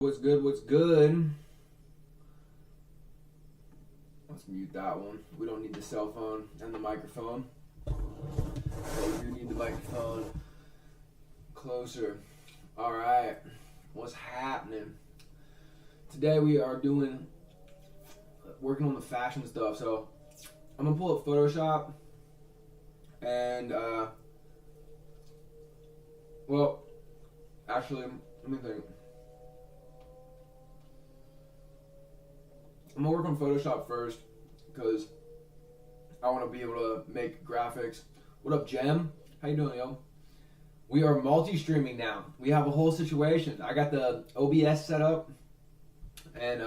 What's good? What's good? Let's mute that one. We don't need the cell phone and the microphone. But we do need the microphone closer. Alright. What's happening? Today we are working on the fashion stuff. So I'm gonna pull up Photoshop and well, actually, let me think. I'm gonna work on Photoshop first because I want to be able to make graphics. What up, Jem? How you doing, yo? We are multi-streaming now. We have a whole situation. I got the OBS set up, and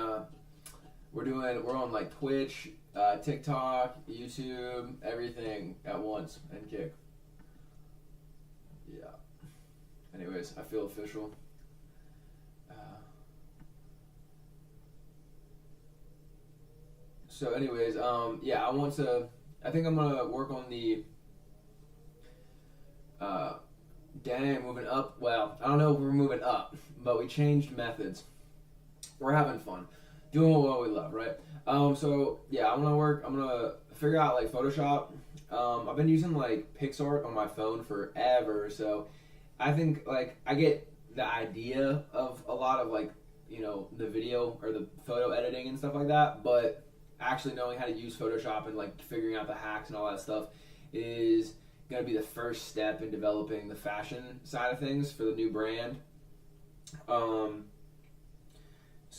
we're on like Twitch, TikTok, YouTube, everything at once, and Kick. Yeah. Anyways, I feel official. So anyways, yeah, I think I'm gonna work on the, moving up. Well, I don't know if we're moving up, but we changed methods. We're having fun, doing what we love, right? So yeah, I'm gonna figure out like Photoshop. I've been using like PixArt on my phone forever, so I think like I get the idea of a lot of like, the video or the photo editing and stuff like that, but actually knowing how to use Photoshop and like figuring out the hacks and all that stuff is going to be the first step in developing the fashion side of things for the new brand. So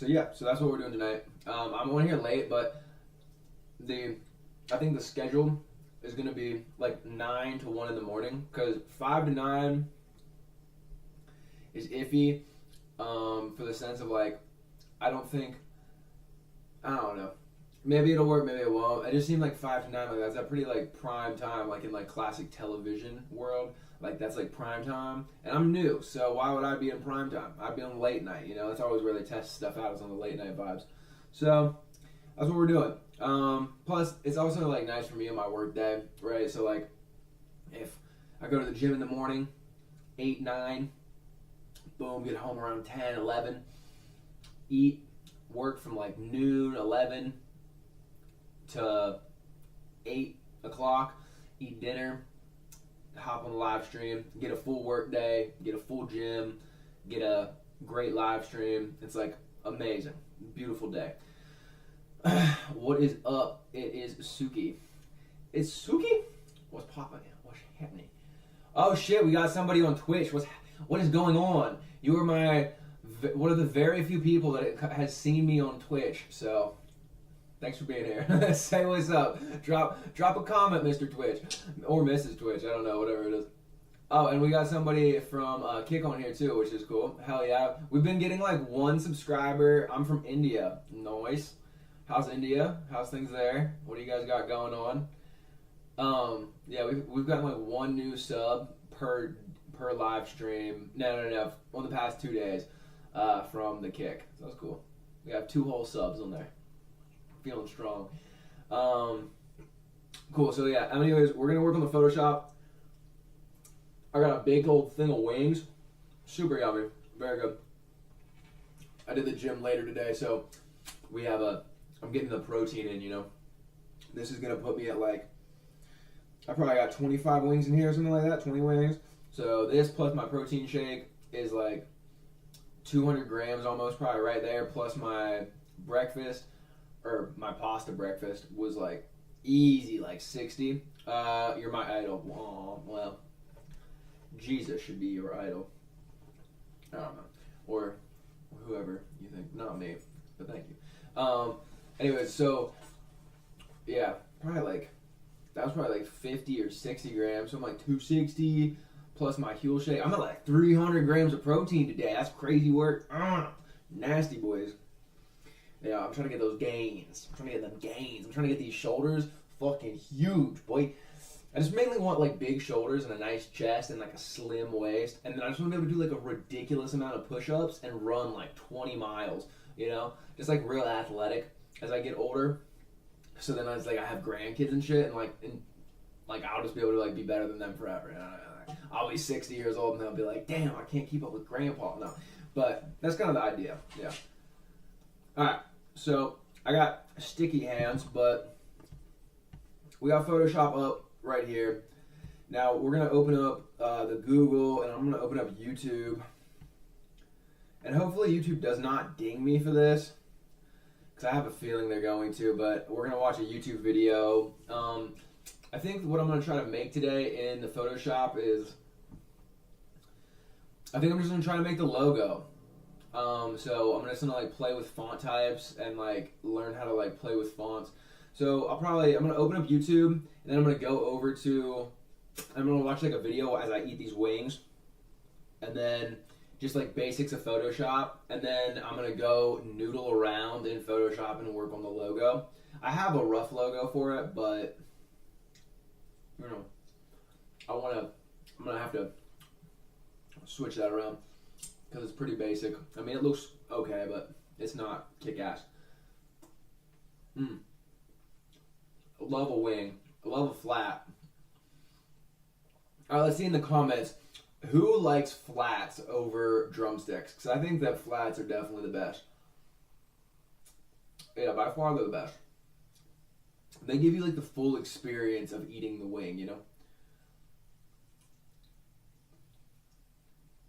that's what we're doing tonight. I'm on here late, but I think the schedule is going to be like 9 to 1 in the morning because 5 to 9 is iffy, for the sense of like, I don't know. Maybe it'll work, maybe it won't. It just seemed like 5 to 9, like that's that pretty like prime time, like in like classic television world. Like that's like prime time. And I'm new, so why would I be in prime time? I'd be on late night, That's always where they test stuff out, is on the late night vibes. So that's what we're doing. Plus, it's also like nice for me on my work day, right? So like, if I go to the gym in the morning, 8, 9, boom, get home around 10, 11, eat, work from like noon, 11 to 8 o'clock, eat dinner, hop on the live stream, get a full work day, get a full gym, get a great live stream. It's like amazing, beautiful day. What is up? It is Suki. It's Suki? What's popping? What's happening? Oh shit, we got somebody on Twitch. What is going on? You are one of the very few people that has seen me on Twitch, so thanks for being here. Say what's up. Drop a comment, Mr. Twitch. Or Mrs. Twitch. I don't know, whatever it is. Oh, and we got somebody from Kick on here too, which is cool. Hell yeah. We've been getting like 1 subscriber. I'm from India. Nice. How's India? How's things there? What do you guys got going on? Yeah, we've gotten like 1 new sub per live stream. No. On the past 2 days from the Kick. So that's cool. We have 2 whole subs on there. Feeling strong. Cool. So yeah. Anyways, we're gonna work on the Photoshop. I got a big old thing of wings. Super yummy. Very good. I did the gym later today, so I'm getting the protein in. This is gonna put me at like, I probably got 25 wings in here or something like that. 20 wings. So this plus my protein shake is like 200 grams almost, probably right there. Plus my breakfast. Or my pasta breakfast was like easy, like 60. You're my idol. Well, Jesus should be your idol. I don't know. Or whoever you think. Not me, but thank you. Anyways, so yeah, that was probably like 50 or 60 grams. So I'm like 260 plus my Huel shake. I'm at like 300 grams of protein today. That's crazy work. Nasty boys. Yeah, I'm trying to get those gains. I'm trying to get them gains. I'm trying to get these shoulders fucking huge, boy. I just mainly want like big shoulders and a nice chest and like a slim waist. And then I just want to be able to do like a ridiculous amount of push-ups and run like 20 miles, Just like real athletic as I get older. So then I have grandkids and shit, and I'll just be able to like be better than them forever. I'll be 60 years old and they'll be like, damn, I can't keep up with grandpa. No. But that's kind of the idea. Yeah. All right. So I got sticky hands, but we got Photoshop up right here. Now we're gonna open up the Google, and I'm gonna open up YouTube, and hopefully YouTube does not ding me for this, because I have a feeling they're going to. But we're gonna watch a YouTube video. I think what I'm gonna try to make today in the Photoshop is, I think I'm just gonna try to make the logo. So I'm just gonna like play with font types and like learn how to like play with fonts. So I'm gonna open up YouTube, and then I'm gonna go over to, I'm gonna watch like a video as I eat these wings, and then just like basics of Photoshop, and then I'm gonna go noodle around in Photoshop and work on the logo. I have a rough logo for it, but you know, I'm gonna have to switch that around because it's pretty basic. I mean, it looks okay, but it's not kick-ass. I love a wing. I love a flat. All right, let's see in the comments who likes flats over drumsticks, because I think that flats are definitely the best. Yeah, by far they're the best. They give you like the full experience of eating the wing, you know?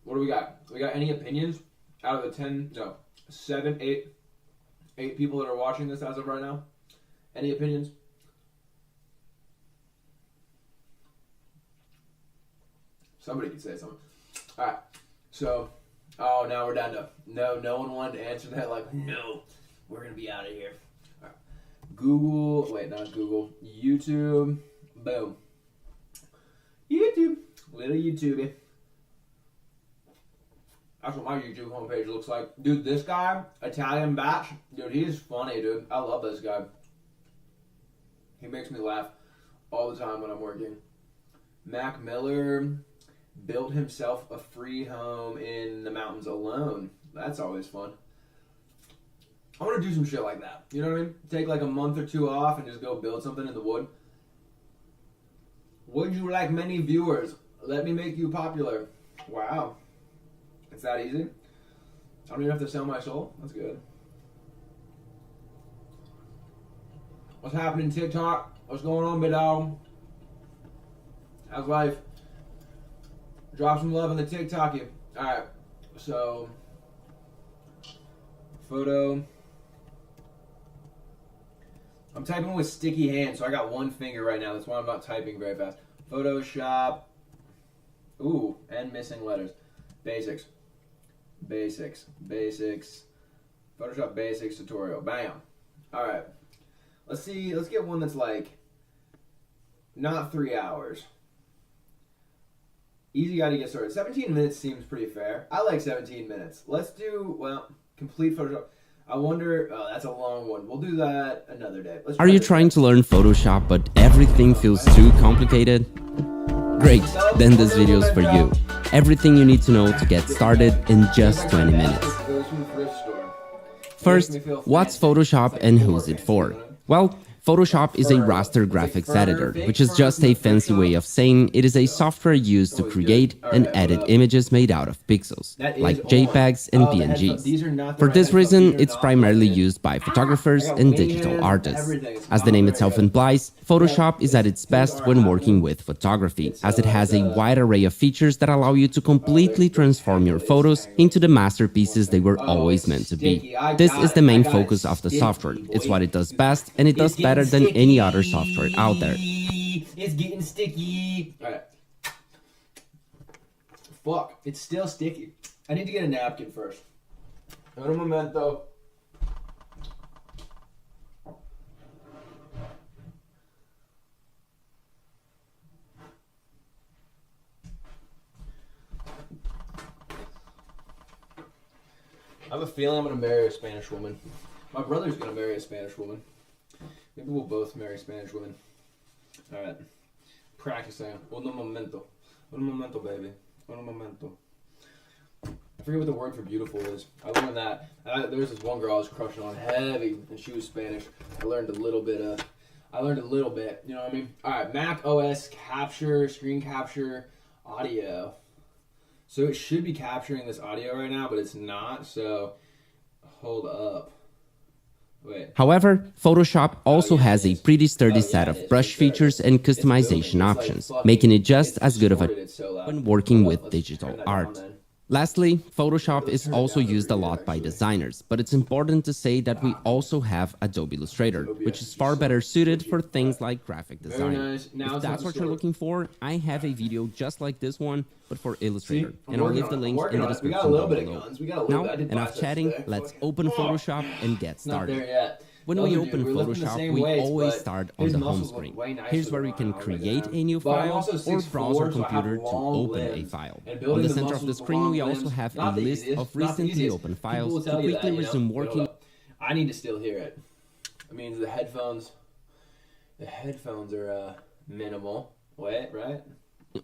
What do we got? We got any opinions out of the 7, 8 people that are watching this as of right now? Any opinions? Somebody could say something. All right. So, now we're down to no one wanted to answer that. Like, no, we're gonna be out of here. All right. Google. Wait, not Google. YouTube. Boom. YouTube. Little YouTube. That's what my YouTube homepage looks like. Dude, this guy, Italian Batch, dude, he's funny, dude. I love this guy. He makes me laugh all the time when I'm working. Mac Miller built himself a free home in the mountains alone. That's always fun. I want to do some shit like that. You know what I mean? Take like a month or 2 off and just go build something in the wood. Would you like many viewers? Let me make you popular. Wow. It's that easy? I don't even have to sell my soul? That's good. What's happening, TikTok? What's going on, big dog? How's life? Drop some love in the TikTok. Alright, so photo. I'm typing with sticky hands, so I got one finger right now. That's why I'm not typing very fast. Photoshop. Ooh, and missing letters. Basics. Photoshop basics tutorial. Bam. Alright. Let's get one that's like not 3 hours. Easy guy to get started. 17 minutes seems pretty fair. I like 17 minutes. Let's do, complete Photoshop. I wonder, that's a long one. We'll do that another day. Are you trying to learn Photoshop but everything feels too complicated? Great, then this video is for you. Everything you need to know to get started in just 20 minutes. First, what's Photoshop and who's it for? Well, Photoshop is a raster graphics editor, which is just a fancy way of saying it is a software used to create and edit images made out of pixels, like JPEGs and PNGs. For this reason, it's primarily used by photographers and digital artists. As the name itself implies, Photoshop is at its best when working with photography, as it has a wide array of features that allow you to completely transform your photos into the masterpieces they were always meant to be. This is the main focus of the software. It's what it does best, and it does better than any other software out there. It's getting sticky. Alright. Fuck, it's still sticky. I need to get a napkin first. Un momento. I have a feeling I'm gonna marry a Spanish woman. My brother's gonna marry a Spanish woman. Maybe we'll both marry Spanish women. Alright. Practicing. Uno momento. Uno momento, baby. Uno momento. I forget what the word for beautiful is. I learned that. There was this one girl I was crushing on heavy, and she was Spanish. I learned a little bit, you know what I mean? Alright, Mac OS capture, screen capture, audio. So it should be capturing this audio right now, but it's not. So hold up. Wait. However, Photoshop also has a pretty sturdy set of brush features and customization options, making it just as good of a when working with digital art. Lastly, Photoshop is also used a lot by designers, but it's important to say that we also have Adobe Illustrator, which is far better suited for things like graphic design. If that's what you're looking for, I have a video just like this one, but for Illustrator, and I'll leave the links in the description down below. Now, enough chatting, let's open Photoshop and get started. When we open Photoshop, we always start on the home screen. Here's where we can create a new file or browse our computer to open a file. On the center of the screen, we also have a list of recently opened files to quickly resume working. I need to still hear it. It means the headphones are minimal. Wait, right?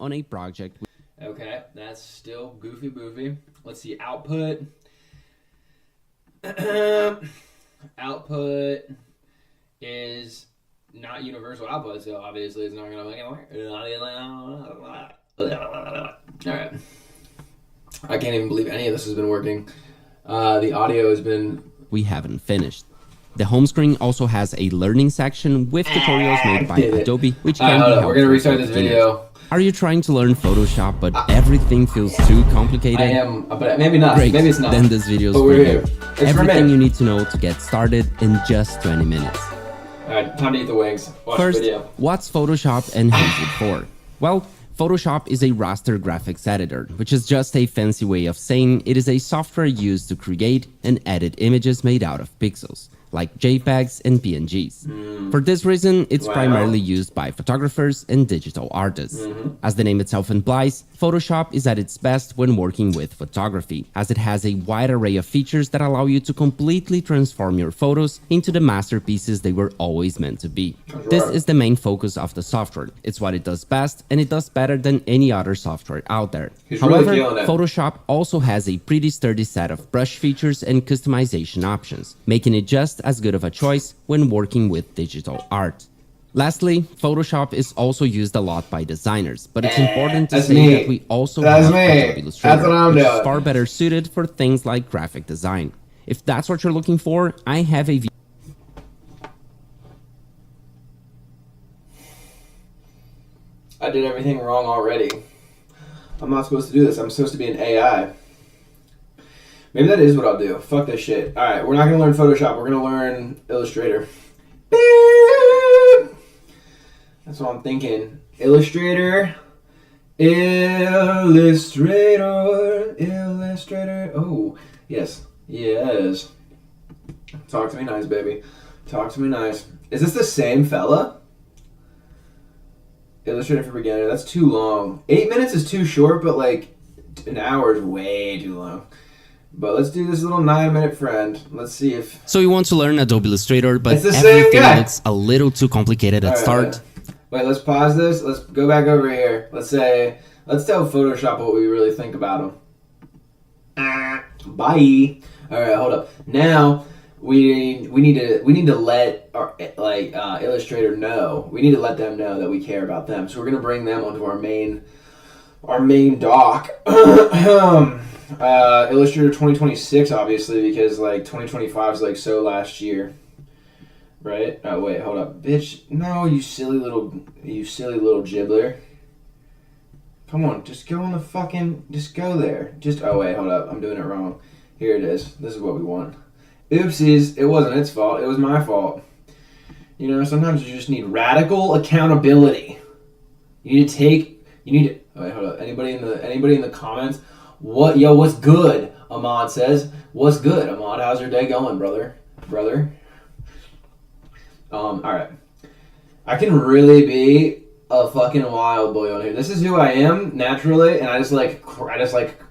On a project. Okay, that's still goofy boofy. Let's see, output. Output is not universal output, so obviously it's not going to make it work. Alright. I can't even believe any of this has been working. The audio has been... We haven't finished. The home screen also has a learning section with tutorials made by Adobe, which can be helpful. We're going to restart this video. Are you trying to learn Photoshop, but everything feels too complicated? I am, but maybe not. Great. Maybe it's not. Then this video is for you. Everything you need to know to get started in just 20 minutes. Alright, time to eat the wings. Watch First, the video. What's Photoshop and who's it for? Well, Photoshop is a raster graphics editor, which is just a fancy way of saying it is a software used to create and edit images made out of pixels, like JPEGs and PNGs. For this reason, it's primarily used by photographers and digital artists. As the name itself implies, Photoshop is at its best when working with photography, as it has a wide array of features that allow you to completely transform your photos into the masterpieces they were always meant to be. This is the main focus of the software. It's what it does best, and it does better than any other software out there. However, Photoshop also has a pretty sturdy set of brush features and customization options, making it just as good of a choice when working with digital art. Lastly, Photoshop is also used a lot by designers, but it's important to say that we also have Adobe Illustrator, which is far better suited for things like graphic design. If that's what you're looking for, I have a I did everything wrong already. I'm not supposed to do this. I'm supposed to be an AI. Maybe that is what I'll do. Fuck this shit. Alright, we're not going to learn Photoshop. We're going to learn Illustrator. Beep. That's what I'm thinking. Illustrator. Oh, yes. Yes. Talk to me nice, baby. Talk to me nice. Is this the same fella? Illustrator for beginner. That's too long. 8 minutes is too short, but like an hour is way too long. But let's do this little 9-minute friend. Let's see if... So you want to learn Adobe Illustrator, but everything looks a little too complicated at start. Wait, let's pause this. Let's go back over here. Let's tell Photoshop what we really think about him. Bye. All right, hold up. Now we need to let our Illustrator know. We need to let them know that we care about them. So we're gonna bring them onto our main dock. Illustrator 2026, obviously, because like 2025 is like so last year, right? Oh wait, hold up, bitch! No, you silly little gibbler. Come on, just go on the fucking, just go there. Oh wait, hold up, I'm doing it wrong. Here it is. This is what we want. Oopsies, it wasn't its fault. It was my fault. You know, sometimes you just need radical accountability. You need to. Oh wait, hold up. Anybody in the comments? What's good? Ahmad says. What's good, Ahmad? How's your day going, brother? Alright. I can really be a fucking wild boy on here. This is who I am naturally, and I just like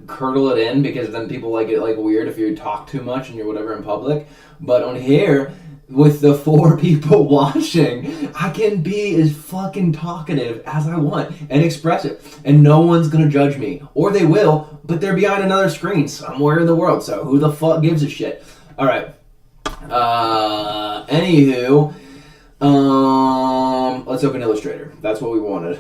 curdle it in because then people like it like weird if you talk too much and you're whatever in public. But on here, with the 4 people watching, I can be as fucking talkative as I want and expressive, and no one's gonna judge me, or they will, but they're behind another screen somewhere in the world. So who the fuck gives a shit? All right. Anywho, let's open Illustrator. That's what we wanted.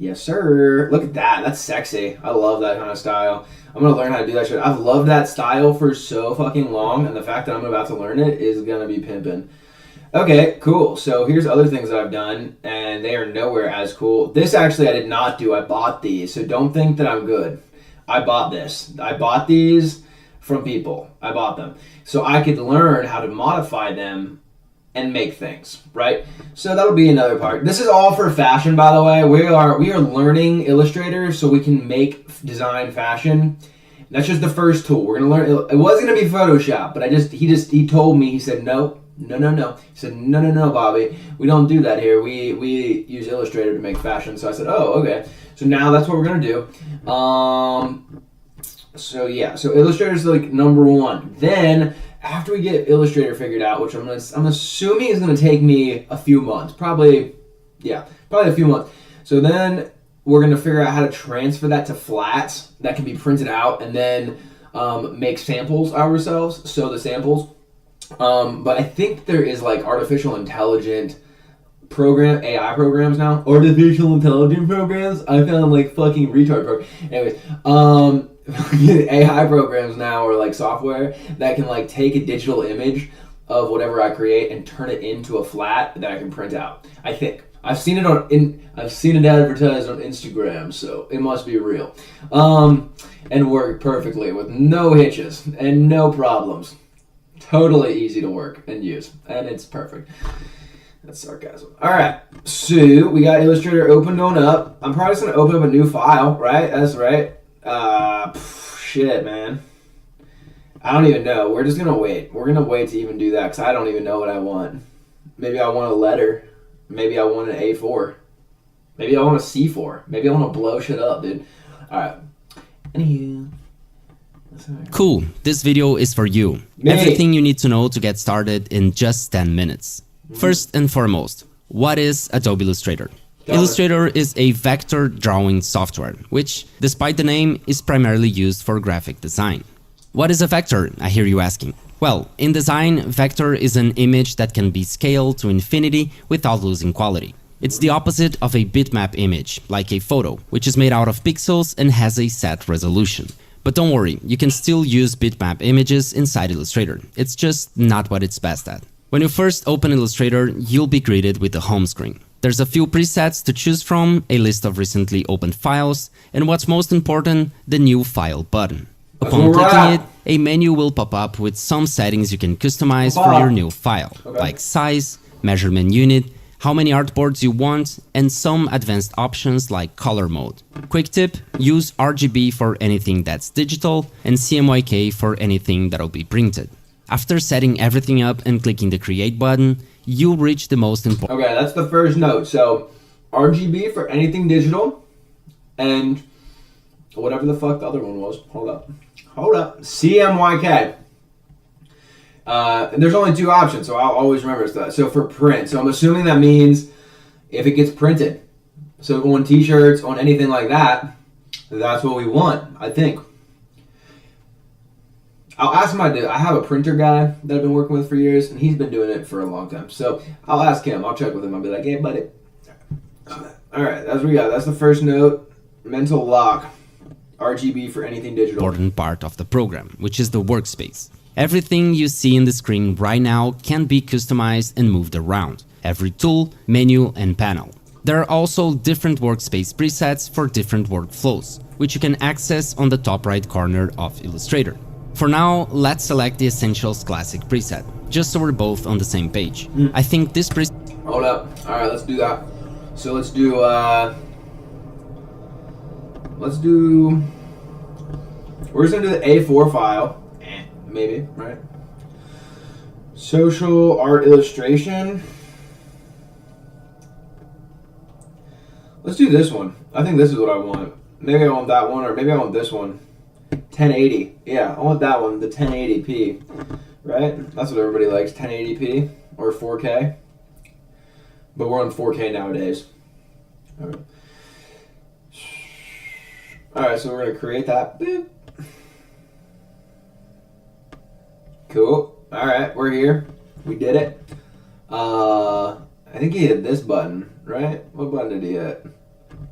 Yes, sir. Look at that. That's sexy. I love that kind of style. I'm gonna learn how to do that shit. I've loved that style for so fucking long, and the fact that I'm about to learn it is gonna be pimping. Okay, cool. So here's other things that I've done, and they are nowhere as cool. This actually I did not do. I bought these, so don't think that I'm good. I bought this. I bought these from people. I bought them. So I could learn how to modify them and make things, right? So that'll be another part. This is all for fashion, by the way. We are learning Illustrator so we can make, design fashion. That's just the first tool. We're gonna learn. It was gonna be Photoshop, but he told me. He said no. He said no, Bobby. We don't do that here. We use Illustrator to make fashion. So I said, oh, okay. So now that's what we're gonna do. So yeah. So Illustrator is like number one. Then after we get Illustrator figured out, which I'm assuming is gonna take me a few months, probably a few months. So then we're gonna figure out how to transfer that to flats that can be printed out, and then make samples ourselves. So the samples. But I think there is like artificial intelligent AI programs now. Artificial intelligent programs? I found like fucking retard programs. Anyways, AI programs now, or like software that can like take a digital image of whatever I create and turn it into a flat that I can print out. I think. I've seen it advertised on Instagram, so it must be real. And work perfectly with no hitches and no problems. Totally easy to work and use, and it's perfect. That's sarcasm. All right, so we got Illustrator opened on up. I'm probably just gonna open up a new file, right? That's right. Shit, man. I don't even know. We're just gonna wait. We're gonna wait to even do that because I don't even know what I want. Maybe I want a letter. Maybe I want an A4. Maybe I want a C4. Maybe I want to blow shit up, dude. All right. Anywho. Cool, this video is for you. Everything you need to know to get started in just 10 minutes. First and foremost, what is Adobe Illustrator? Illustrator is a vector drawing software, which, despite the name, is primarily used for graphic design. What is a vector, I hear you asking? Well, in design, vector is an image that can be scaled to infinity without losing quality. It's the opposite of a bitmap image, like a photo, which is made out of pixels and has a set resolution. But don't worry, you can still use bitmap images inside Illustrator. It's just not what it's best at. When you first open Illustrator, you'll be greeted with the home screen. There's a few presets to choose from, a list of recently opened files, and what's most important, the new file button. Upon clicking it, a menu will pop up with some settings you can customize for your new file, like size, measurement unit, how many artboards you want, and some advanced options like color mode. Quick tip, use RGB for anything that's digital and CMYK for anything that'll be printed. After setting everything up and clicking the create button, you'll reach the most important. Okay, that's the first note. So RGB for anything digital, and whatever the fuck the other one was. Hold up. CMYK. And there's only two options, so I'll always remember that. So for print, so I'm assuming that means if it gets printed. So on t-shirts, on anything like that, that's what we want, I think. I'll ask I have a printer guy that I've been working with for years, and he's been doing it for a long time. So I'll ask him, I'll check with him, I'll be like, hey buddy. Alright, that's what we got. That's the first note. Mental lock. RGB for anything digital. Important part of the program, which is the workspace. Everything you see in the screen right now can be customized and moved around. Every tool, menu, and panel. There are also different workspace presets for different workflows, which you can access on the top right corner of Illustrator. For now, let's select the Essentials Classic preset, just so we're both on the same page. I think this preset... Hold up. Alright, let's do that. So let's do, we're just gonna do the A4 file. Maybe, right? Social art illustration. Let's do this one. I think this is what I want. Maybe I want that one, or maybe I want this one. 1080. Yeah, I want that one, the 1080p. Right? That's what everybody likes, 1080p or 4K. But we're on 4K nowadays. Alright, so we're going to create that. Boop. Cool. Alright, we're here. We did it. I think he hit this button, right? What button did he hit?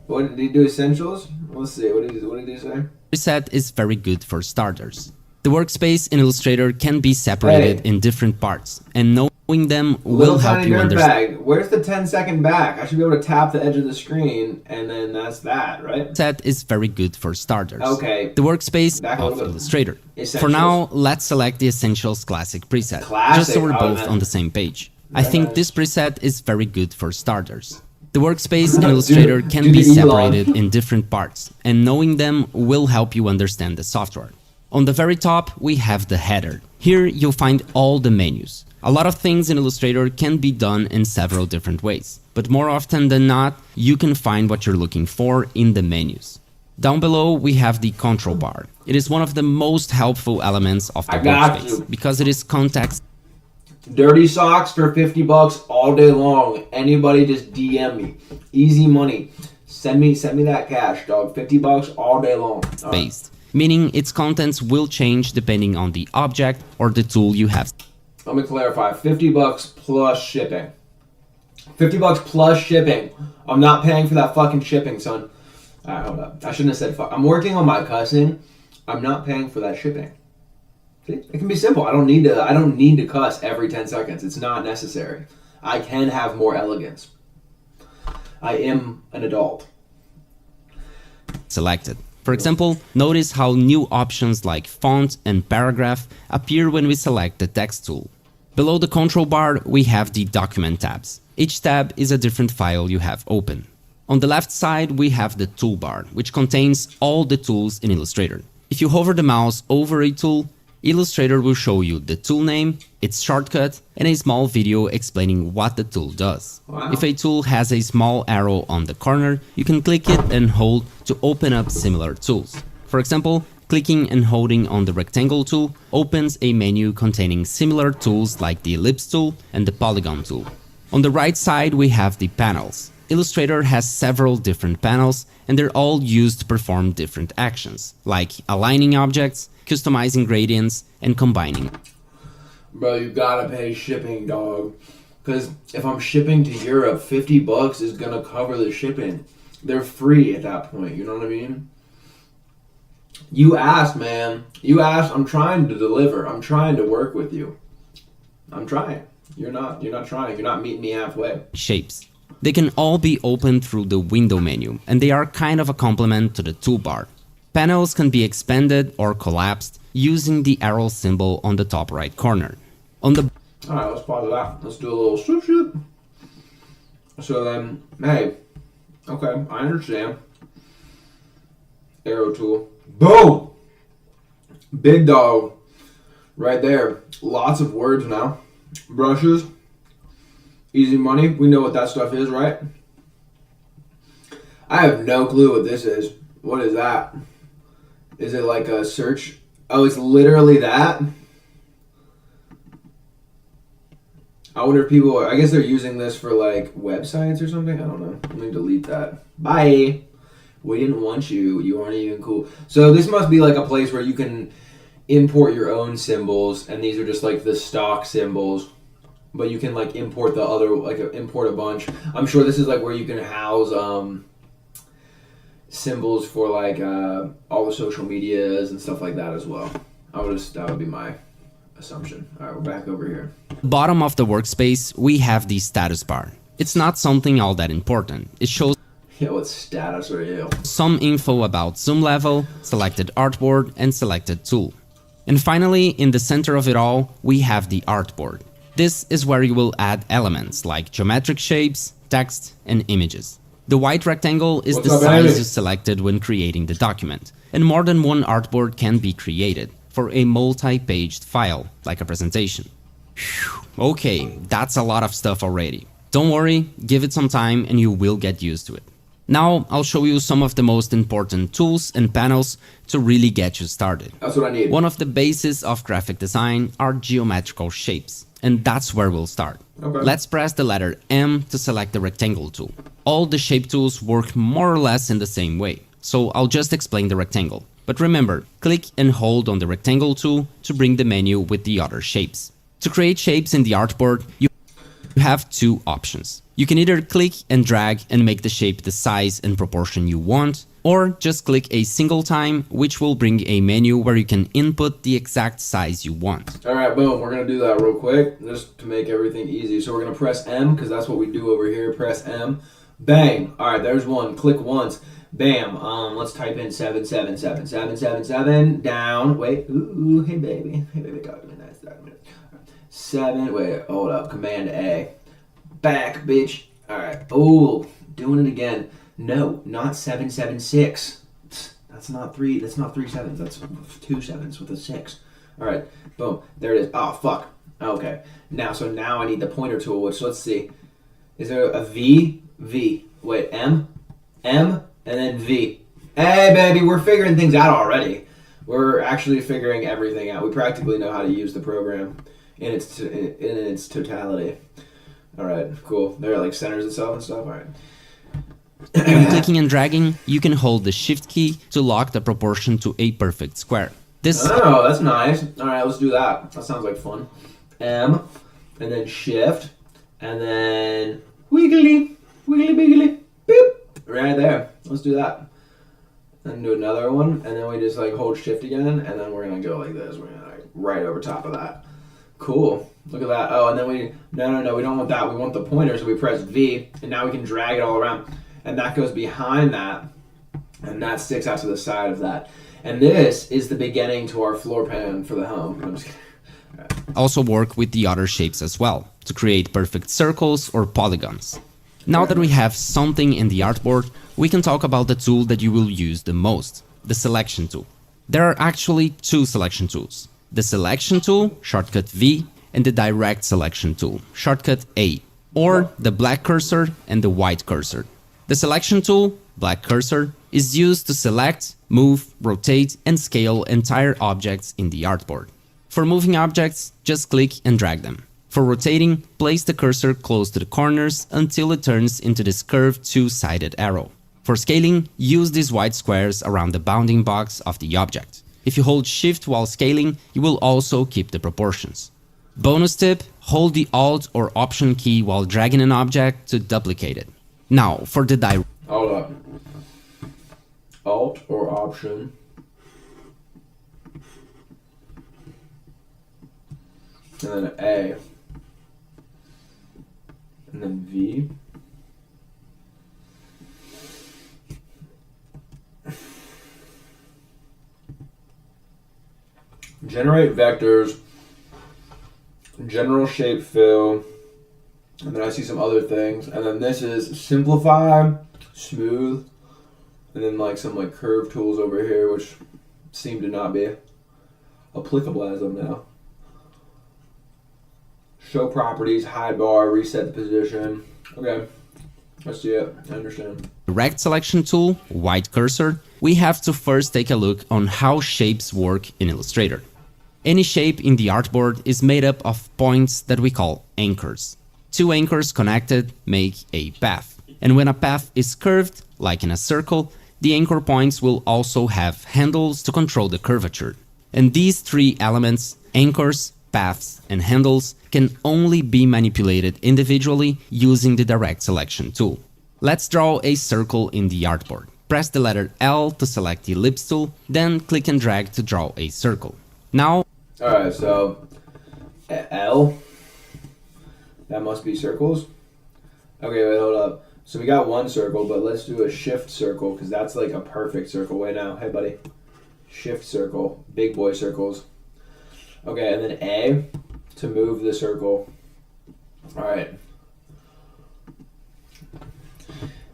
What did he do? Essentials? Let's see. What did he say? Preset is very good for starters. The workspace in Illustrator can be separated in different parts, and knowing them will help you understand. Where's the 10-second back? I should be able to tap the edge of the screen, and then that's that, right? Preset is very good for starters. Okay. The workspace of Illustrator. For now, let's select the Essentials Classic preset, just so we're both on the same page. I think this preset is very good for starters. The workspace in Illustrator can be separated in different parts, and knowing them will help you understand the software. On the very top, we have the header. Here you'll find all the menus. A lot of things in Illustrator can be done in several different ways, but more often than not, you can find what you're looking for in the menus. Down below, we have the control bar. It is one of the most helpful elements of the workspace because it is context. Dirty socks for $50 all day long. Anybody just DM me. Easy money. Send me that cash, dog. $50 all day long. Based, meaning its contents will change depending on the object or the tool you have. Let me clarify. $50 plus shipping. $50 plus shipping. I'm not paying for that fucking shipping, son. Alright, hold up. I shouldn't have said fuck. I'm working on my cussing. I'm not paying for that shipping. See? It can be simple. I don't need to cuss every 10 seconds. It's not necessary. I can have more elegance. I am an adult. Selected. For example, notice how new options like font and paragraph appear when we select the text tool. Below the control bar, we have the document tabs. Each tab is a different file you have open. On the left side, we have the toolbar, which contains all the tools in Illustrator. If you hover the mouse over a tool, Illustrator will show you the tool name, its shortcut, and a small video explaining what the tool does. Wow. If a tool has a small arrow on the corner, you can click it and hold to open up similar tools. For example, clicking and holding on the rectangle tool opens a menu containing similar tools like the ellipse tool and the polygon tool. On the right side, we have the panels. Illustrator has several different panels, and they're all used to perform different actions, like aligning objects, customizing gradients, and combining. Bro, you gotta pay shipping, dog. Because if I'm shipping to Europe, $50 is gonna cover the shipping. They're free at that point, you know what I mean? You asked, man. You asked. I'm trying to deliver. I'm trying to work with you. I'm trying. You're not trying. You're not meeting me halfway. Shapes. They can all be opened through the window menu, and they are kind of a complement to the toolbar. Panels can be expanded or collapsed using the arrow symbol on the top right corner. Alright, let's pause that. Let's do a little swoop swoop. So then, hey, okay, I understand. Arrow tool. Boom! Big dog. Right there. Lots of words now. Brushes. Easy money. We know what that stuff is, right? I have no clue what this is. What is that? Is it like a search? Oh, it's literally that? I wonder if people, I guess they're using this for like websites or something. I don't know. Let me delete that. Bye. We didn't want you. You aren't even cool. So this must be like a place where you can import your own symbols, and these are just like the stock symbols. But you can like import the other, like import a bunch. I'm sure this is like where you can house symbols for like all the social medias and stuff like that as well. That would be my assumption. All right, we're back over here. Bottom of the workspace, we have the status bar. It's not something all that important. It shows what status are you? Some info about zoom level, selected artboard, and selected tool. And finally, in the center of it all, we have the artboard. This is where you will add elements like geometric shapes, text, and images. The white rectangle is the size you selected when creating the document, and more than one artboard can be created for a multi-paged file, like a presentation. Whew. Okay, that's a lot of stuff already. Don't worry, give it some time and you will get used to it. Now I'll show you some of the most important tools and panels to really get you started. That's what I need. One of the bases of graphic design are geometrical shapes, and that's where we'll start. Okay. Let's press the letter M to select the rectangle tool. All the shape tools work more or less in the same way, so I'll just explain the rectangle. But remember, click and hold on the rectangle tool to bring the menu with the other shapes. To create shapes in the artboard, you you have two options. You can either click and drag and make the shape the size and proportion you want, or just click a single time, which will bring a menu where you can input the exact size you want. Alright, boom, we're going to do that real quick, just to make everything easy. So we're going to press M, because that's what we do over here, press M. Bang! Alright, there's one. Click once. Bam! Let's type in 7777777 down. Wait, ooh, hey baby, talk to me nice, talk to me. 7, wait, hold up, Command A. Back, bitch. Alright, oh, doing it again. No, not 776. That's not three sevens, that's 2 sevens with a 6. Alright, boom, there it is. Oh, fuck. Okay, now I need the pointer tool, which, let's see. Is there a V? V. Wait, M, and then V. Hey, baby, we're figuring things out already. We're actually figuring everything out. We practically know how to use the program in its totality. All right, cool. There like centers itself and stuff. All right. When clicking and dragging, you can hold the Shift key to lock the proportion to a perfect square. Oh, that's nice. All right, let's do that. That sounds like fun. M, and then Shift, and then wiggly, biggly, boop. Right there. Let's do that. And do another one, and then we just like hold Shift again, and then we're gonna go like this. We're gonna like right over top of that. Cool. Look at that. Oh, and then no, we don't want that. We want the pointer, so we press V, and now we can drag it all around, and that goes behind that, and that sticks out to the side of that. And this is the beginning to our floor plan for the home. I'm just kidding. Right. Also work with the other shapes as well to create perfect circles or polygons. Now that we have something in the artboard, we can talk about the tool that you will use the most, the selection tool. There are actually two selection tools, the selection tool, shortcut V, and the direct selection tool, shortcut A, or the black cursor and the white cursor. The selection tool, black cursor, is used to select, move, rotate, and scale entire objects in the artboard. For moving objects, just click and drag them. For rotating, place the cursor close to the corners until it turns into this curved two-sided arrow. For scaling, use these white squares around the bounding box of the object. If you hold Shift while scaling, you will also keep the proportions. Bonus tip, hold the Alt or Option key while dragging an object to duplicate it. Now, for the Hold up. Alt or Option. And then A. And then V. Generate vectors, general shape fill, and then I see some other things, and then this is simplify, smooth, and then like some like curve tools over here, which seem to not be applicable as of now. Show properties, hide bar, reset the position. Okay, let's see it. I understand. Direct selection tool, white cursor, we have to first take a look on how shapes work in Illustrator. Any shape in the artboard is made up of points that we call anchors. Two anchors connected make a path. And when a path is curved, like in a circle, the anchor points will also have handles to control the curvature. And these three elements, anchors, paths, and handles, can only be manipulated individually using the direct selection tool. Let's draw a circle in the artboard. Press the letter L to select the ellipse tool, then click and drag to draw a circle. Now, alright, so L, that must be circles. Okay, wait, hold up. So we got one circle, but let's do a shift circle, because that's like a perfect circle. Wait now, hey buddy. Shift circle, big boy circles. Okay, and then A to move the circle. Alright.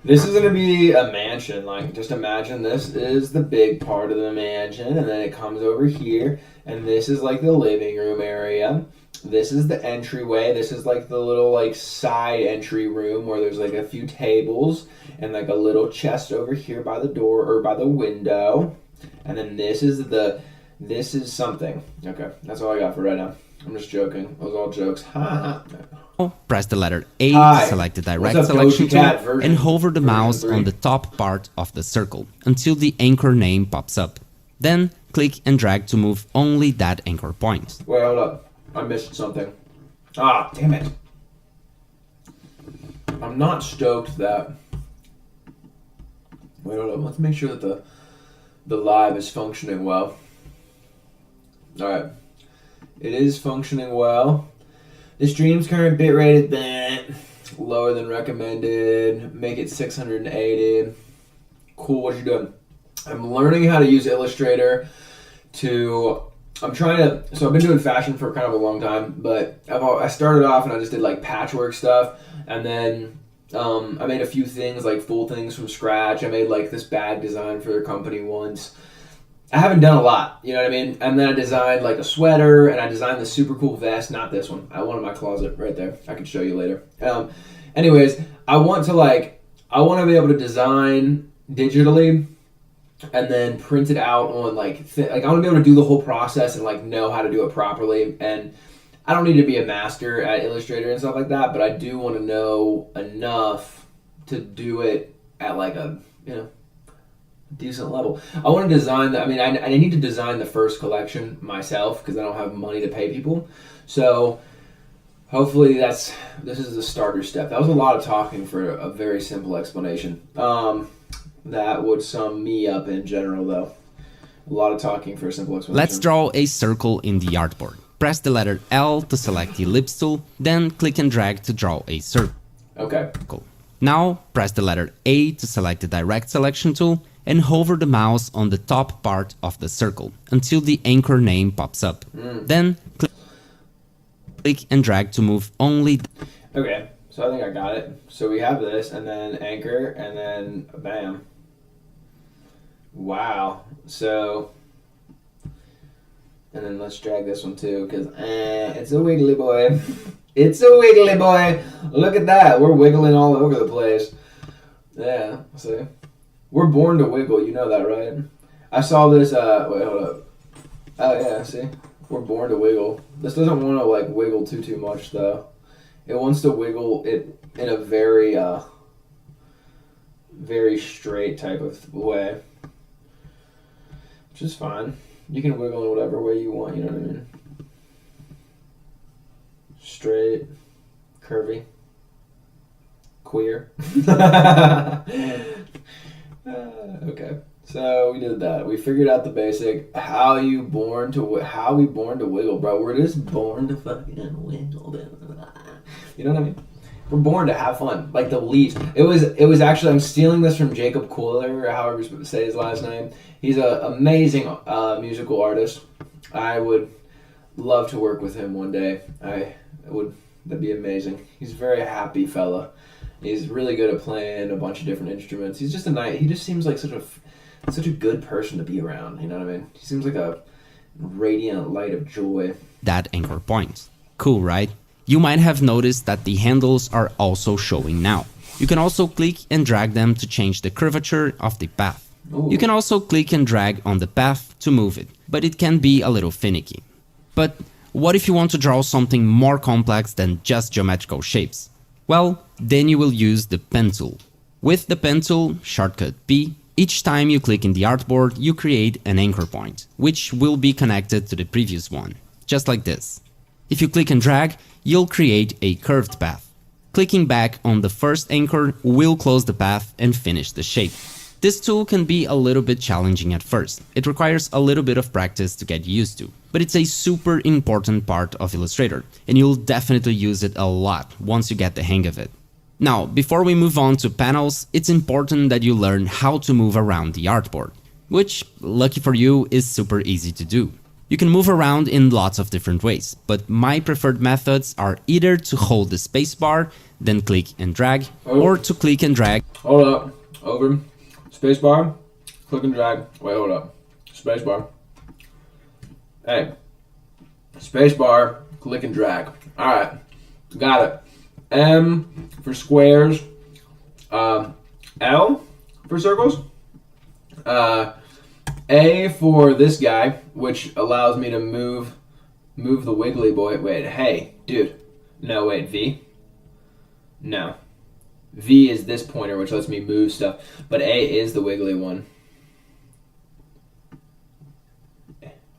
This is going to be a mansion. Like, just imagine this is the big part of the mansion, and then it comes over here, and this is like the living room area. This is the entryway. This is like the little like side entry room where there's like a few tables and like a little chest over here by the door or by the window. And then this is something. Okay, that's all I got for right now. I'm just joking. Those are all jokes. press the letter A to select the direct selection tool and hover the mouse on the top part of the circle until the anchor name pops up. Then click and drag to move only that anchor point. Wait, hold up. I missed something. Ah, damn it. I'm not stoked that. Wait, hold on. Let's make sure that the live is functioning well. All right, it is functioning well. The stream's current bitrate is lower than recommended. Make it 680. Cool. What you doing? I'm learning how to use Illustrator to. I'm trying to. So I've been doing fashion for kind of a long time, but I started off and I just did like patchwork stuff, and then I made a few things like full things from scratch. I made like this bag design for a company once. I haven't done a lot, you know what I mean? And then I designed like a sweater, and I designed this super cool vest. Not this one. I one in my closet right there. I can show you later. Anyways, I want to be able to design digitally and then print it out on like I want to be able to do the whole process and like know how to do it properly. And I don't need to be a master at Illustrator and stuff like that, but I do want to know enough to do it at like a decent level. I want to design I need to design the first collection myself because I don't have money to pay people. So hopefully this is the starter step. That was a lot of talking for a very simple explanation. That would sum me up in general, though. A lot of talking for a simple explanation. Let's draw a circle in the artboard. Press the letter L to select the ellipse tool, then click and drag to draw a circle. Okay. Now, press the letter A to select the direct selection tool and hover the mouse on the top part of the circle until the anchor name pops up. Then, click and drag to move only... Okay, so I think I got it. So we have this, and then anchor, and then bam. Wow. So, and then let's drag this one too, because it's a wiggly boy. It's a wiggly boy. Look at that. We're wiggling all over the place. Yeah, see? We're born to wiggle. You know that, right? I saw this, wait, hold up. Oh, yeah, see? We're born to wiggle. This doesn't want to, like, wiggle too much, though. It wants to wiggle it in a very, very straight type of way. Which is fine. You can wiggle in whatever way you want, you know what I mean? Straight, curvy, queer. Okay, so we did that. We figured out the basic. How we born to wiggle, bro? We're just born to fucking wiggle. You know what I mean? We're born to have fun, like the least. It was actually. I'm stealing this from Jacob Kohler, or however you say his last name. He's an amazing musical artist. I would love to work with him one day. That'd be amazing. He's a very happy fella. He's really good at playing a bunch of different instruments. He's just he just seems like such a good person to be around. You know what I mean? He seems like a radiant light of joy. That anchor point. Cool, right? You might have noticed that the handles are also showing now. You can also click and drag them to change the curvature of the path. Ooh. You can also click and drag on the path to move it, but it can be a little finicky. But what if you want to draw something more complex than just geometrical shapes? Well, then you will use the pen tool. With the pen tool, shortcut P, each time you click in the artboard, you create an anchor point, which will be connected to the previous one, just like this. If you click and drag, you'll create a curved path. Clicking back on the first anchor will close the path and finish the shape. This tool can be a little bit challenging at first. It requires a little bit of practice to get used to, but it's a super important part of Illustrator, and you'll definitely use it a lot once you get the hang of it. Now, before we move on to panels, it's important that you learn how to move around the artboard, which, lucky for you, is super easy to do. You can move around in lots of different ways, but my preferred methods are either to hold the spacebar, then click and drag, or to click and drag. Hold up. Over. Spacebar. Click and drag. Wait, hold up. Spacebar. Hey. Spacebar. Click and drag. Alright. Got it. M for squares. L for circles. A for this guy, which allows me to move the wiggly boy. Wait, hey, dude. No, wait, V? No. V is this pointer, which lets me move stuff. But A is the wiggly one.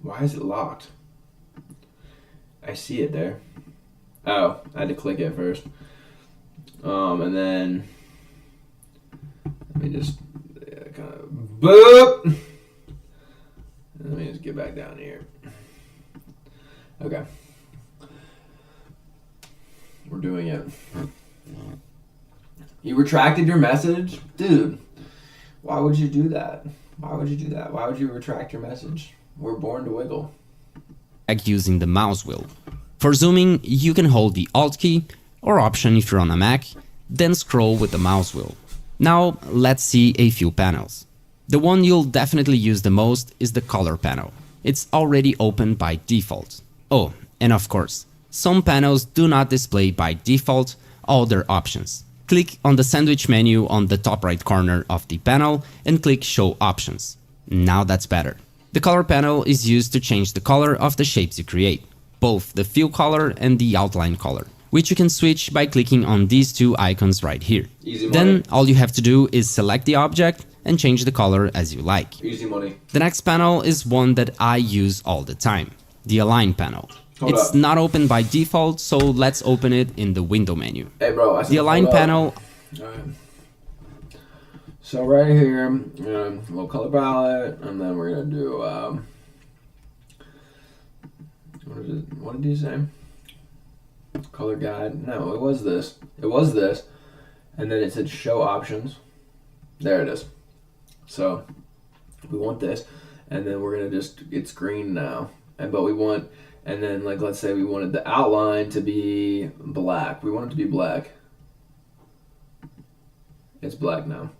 Why is it locked? I see it there. Oh, I had to click it first. And then let me just kind of boop. Let me just get back down here. Okay. We're doing it. You retracted your message? Dude, why would you do that? Why would you do that? Why would you retract your message? We're born to wiggle. Using the mouse wheel. For zooming, you can hold the Alt key or Option if you're on a Mac, then scroll with the mouse wheel. Now let's see a few panels. The one you'll definitely use the most is the color panel. It's already open by default. Oh, and of course, some panels do not display by default all their options. Click on the sandwich menu on the top right corner of the panel and click Show Options. Now that's better. The color panel is used to change the color of the shapes you create, both the fill color and the outline color, which you can switch by clicking on these two icons right here. Easy money. Then all you have to do is select the object and change the color as you like. Easy money. The next panel is one that I use all the time, the Align panel. Hold It's up. not open by default, so let's open it in the window menu. Hey, bro. I said The Align hold up. panel. All right. So right here, a little color palette, and then we're gonna do what did you say? Color guide? No, it was this. It was this, and then it said show options. There it is. So we want this, and then we're gonna just it's green now, but we want, and then like let's say we wanted the outline to be black. We want it to be black. It's black now.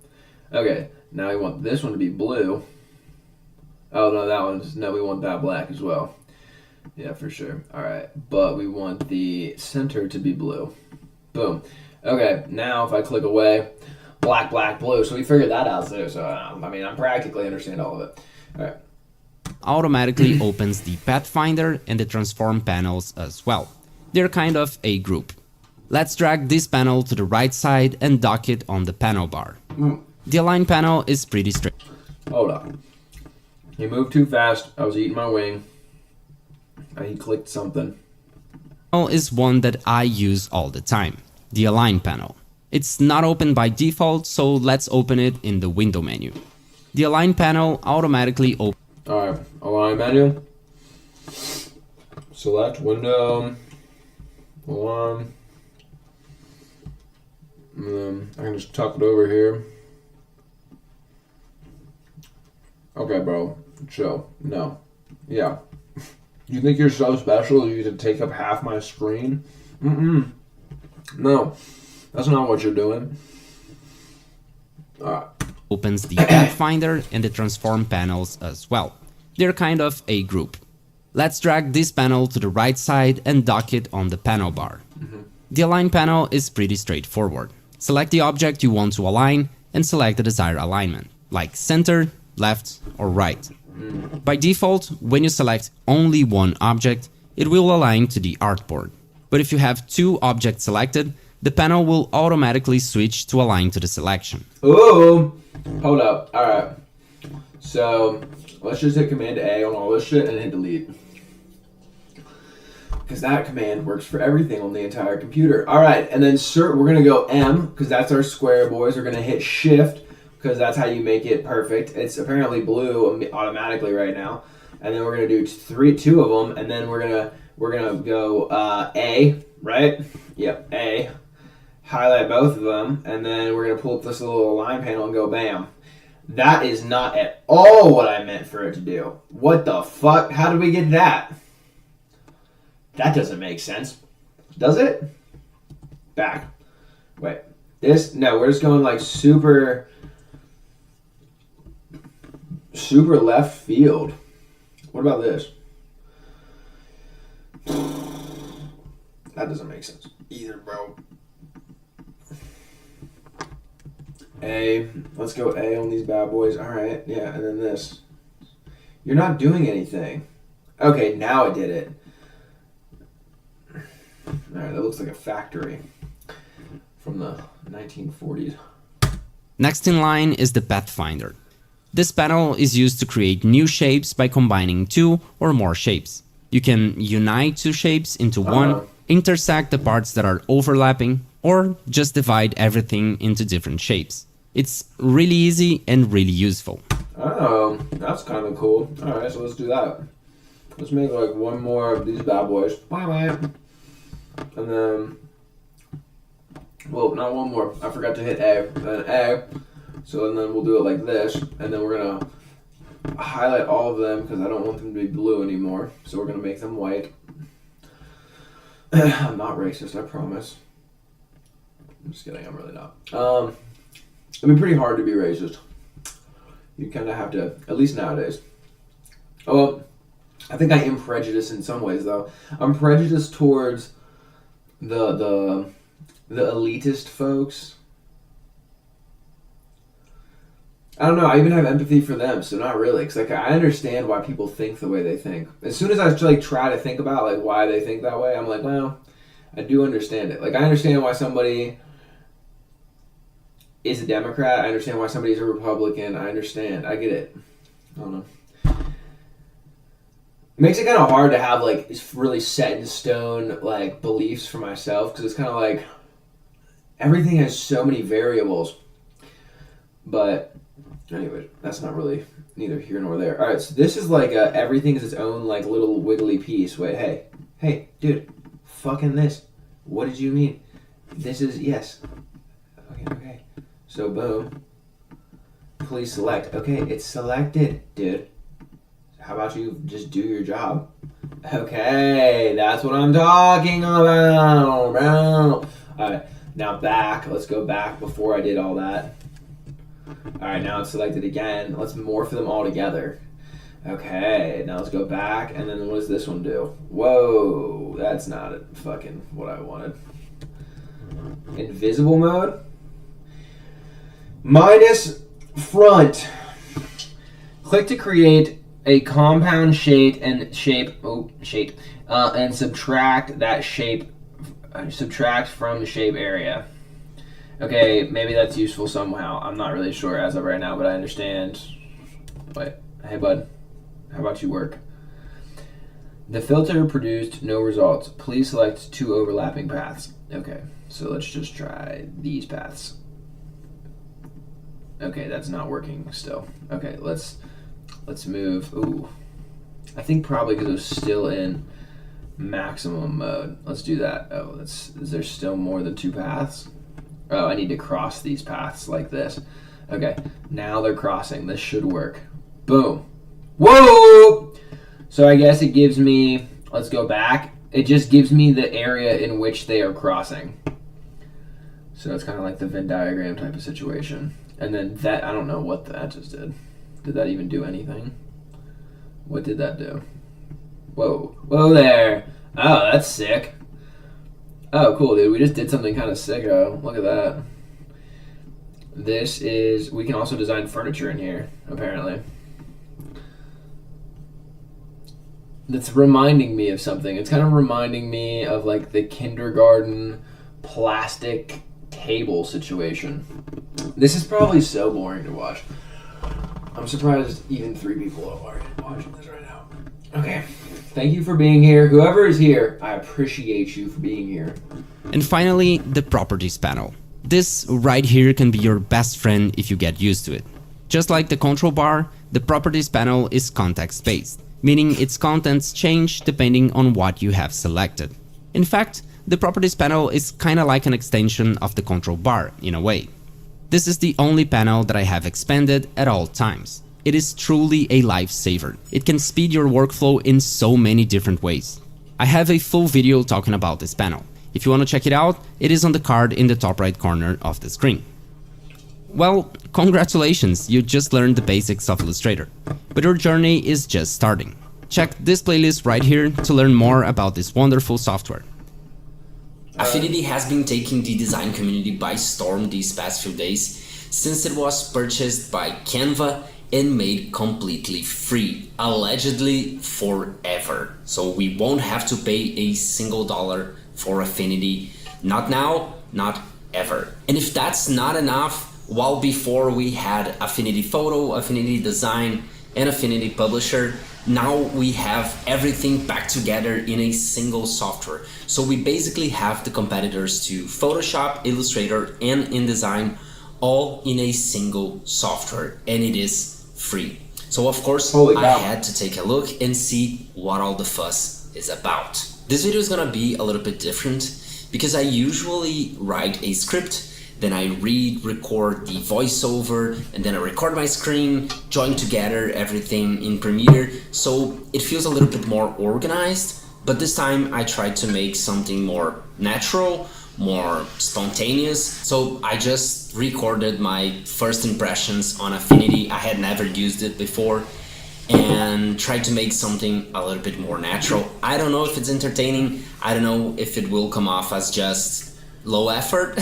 Okay, now we want this one to be blue. Oh no, that one's no. We want that black as well. Yeah, for sure. All right, but we want the center to be blue. Boom. Okay, now if I click away, black, black, blue. So we figured that out too. So I mean, I practically understand all of it. All right. Automatically opens the Pathfinder and the Transform panels as well. They're kind of a group. Let's drag this panel to the right side and dock it on the panel bar. The Align panel is pretty straight. Hold up. He moved too fast. I was eating my wing. He clicked something. Is one that I use all the time, the Align panel. It's not open by default, so let's open it in the window menu. The Align panel automatically opens. Alright, Align menu. Select window. Align. And then I can just tuck it over here. Okay, bro. Chill. No. Yeah. You think you're so special you can take up half my screen? No. That's not what you're doing. Alright. Opens the Pathfinder and the Transform panels as well. They're kind of a group. Let's drag this panel to the right side and dock it on the panel bar. The Align panel is pretty straightforward. Select the object you want to align and select the desired alignment, like center, left, or right. By default, when you select only one object, it will align to the artboard. But if you have two objects selected, the panel will automatically switch to align to the selection. Ooh! Hold up. Alright. So, let's just hit Command A on all this shit and hit delete. Because that command works for everything on the entire computer. Alright, and then we're going to go M, because that's our square, boys. We're going to hit Shift, because that's how you make it perfect. It's apparently blue automatically right now. And then we're going to do two of them, and then we're gonna go A, right? Yep, A. Highlight both of them, and then we're going to pull up this little align panel and go bam. That is not at all what I meant for it to do. What the fuck? How did we get that? That doesn't make sense. Does it? Back. Wait. This? No, we're just going like super left field. What about this? That doesn't make sense either, bro. A. Let's go A on these bad boys. All right. Yeah, and then this. You're not doing anything. Okay, now I did it. All right, that looks like a factory from the 1940s. Next in line is the Pathfinder. This panel is used to create new shapes by combining two or more shapes. You can unite two shapes into one, intersect the parts that are overlapping, or just divide everything into different shapes. It's really easy and really useful. Oh, that's kind of cool. Alright, so let's do that. Let's make like one more of these bad boys. Bye. And then, well, not one more. I forgot to hit A. Then A. So and then we'll do it like this. And then we're going to highlight all of them because I don't want them to be blue anymore. So we're going to make them white. I'm not racist, I promise. I'm just kidding, I'm really not. It'd be pretty hard to be racist. You kind of have to, at least nowadays. Oh, well, I think I am prejudiced in some ways, though. I'm prejudiced towards the elitist folks. I don't know. I even have empathy for them, so not really. Cause like I understand why people think the way they think. As soon as I like try to think about like why they think that way, I'm like, well, I do understand it. Like I understand why somebody is a Democrat. I understand why somebody is a Republican. I understand. I get it. I don't know. It makes it kind of hard to have like really set in stone like beliefs for myself because it's kind of like everything has so many variables. But anyway, that's not really neither here nor there. All right, so this is like everything is its own like little wiggly piece. Wait, hey, dude, fucking this. What did you mean? This is yes. Okay. So boom. Please select. Okay, it's selected, dude. How about you just do your job? Okay, that's what I'm talking about, bro. Alright, now back. Let's go back before I did all that. Alright, now it's selected again. Let's morph them all together. Okay, now let's go back, and then what does this one do? Whoa, that's not fucking what I wanted. Invisible mode? Minus front. Click to create a compound shape and subtract that shape. Subtract from the shape area. Okay, maybe that's useful somehow. I'm not really sure as of right now, but I understand. Wait, hey bud, how about you work? The filter produced no results. Please select 2 overlapping paths. Okay, so let's just try these paths. Okay, that's not working still. Okay, let's move. Ooh, I think probably because it was still in maximum mode. Let's do that. Oh, is there still more than 2 paths? Oh, I need to cross these paths like this. Okay, now they're crossing. This should work. Boom. Whoa! So I guess it gives me, let's go back. It just gives me the area in which they are crossing. So it's kind of like the Venn diagram type of situation. And then that, I don't know what that just did. Did that even do anything? What did that do? Whoa. Whoa there. Oh, that's sick. Oh, cool, dude. We just did something kind of sicko. Look at that. This is... We can also design furniture in here, apparently. That's reminding me of something. It's kind of reminding me of, like, the kindergarten plastic table situation. This is probably so boring to watch. I'm surprised even 3 people are watching this right now. Okay. Thank you for being here. Whoever is here, I appreciate you for being here. And finally, the properties panel. This right here can be your best friend if you get used to it. Just like the control bar, the properties panel is context-based, meaning its contents change depending on what you have selected. In fact, the properties panel is kinda like an extension of the control bar in a way. This is the only panel that I have expanded at all times. It is truly a lifesaver. It can speed your workflow in so many different ways. I have a full video talking about this panel. If you want to check it out, it is on the card in the top right corner of the screen. Well, congratulations, you just learned the basics of Illustrator. But your journey is just starting. Check this playlist right here to learn more about this wonderful software. Affinity has been taking the design community by storm these past few days since it was purchased by Canva and made completely free, allegedly forever. So we won't have to pay a single dollar for Affinity, not now, not ever. And if that's not enough, while before we had Affinity Photo, Affinity Design, and Affinity Publisher, now we have everything back together in a single software. So we basically have the competitors to Photoshop, Illustrator, and InDesign all in a single software, and it is free. So of course, I had to take a look and see what all the fuss is about. This video is gonna be a little bit different because I usually write a script, then I read, record the voiceover, and then I record my screen, join together everything in Premiere, so it feels a little bit more organized. But this time I tried to make something more natural, more spontaneous. So I just recorded my first impressions on Affinity. I had never used it before, and tried to make something a little bit more natural. I don't know if it's entertaining. I don't know if it will come off as just low effort.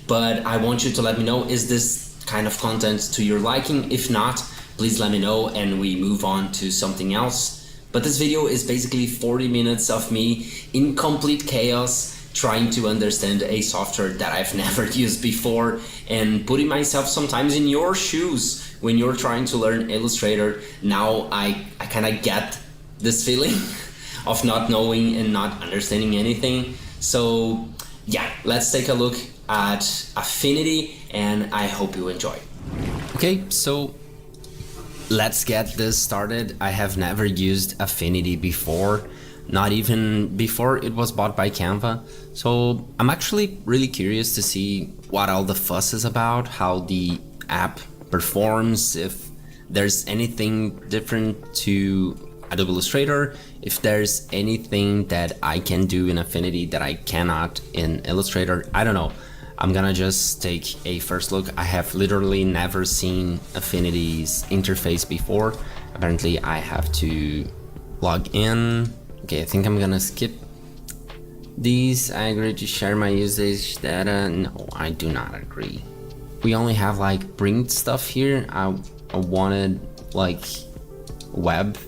But I want you to let me know, is this kind of content to your liking? If not, please let me know and we move on to something else. But this video is basically 40 minutes of me in complete chaos, trying to understand a software that I've never used before and putting myself sometimes in your shoes when you're trying to learn Illustrator. Now I kind of get this feeling of not knowing and not understanding anything. So yeah, let's take a look at Affinity and I hope you enjoy. Okay, so let's get this started. I have never used Affinity before, not even before it was bought by Canva. So I'm actually really curious to see what all the fuss is about, how the app performs, if there's anything different to Adobe Illustrator, if there's anything that I can do in Affinity that I cannot in Illustrator. I don't know. I'm gonna just take a first look. I have literally never seen Affinity's interface before. Apparently I have to log in. Okay, I think I'm gonna skip these. I agree to share my usage data. No, I do not agree. We only have like print stuff here. I wanted like web,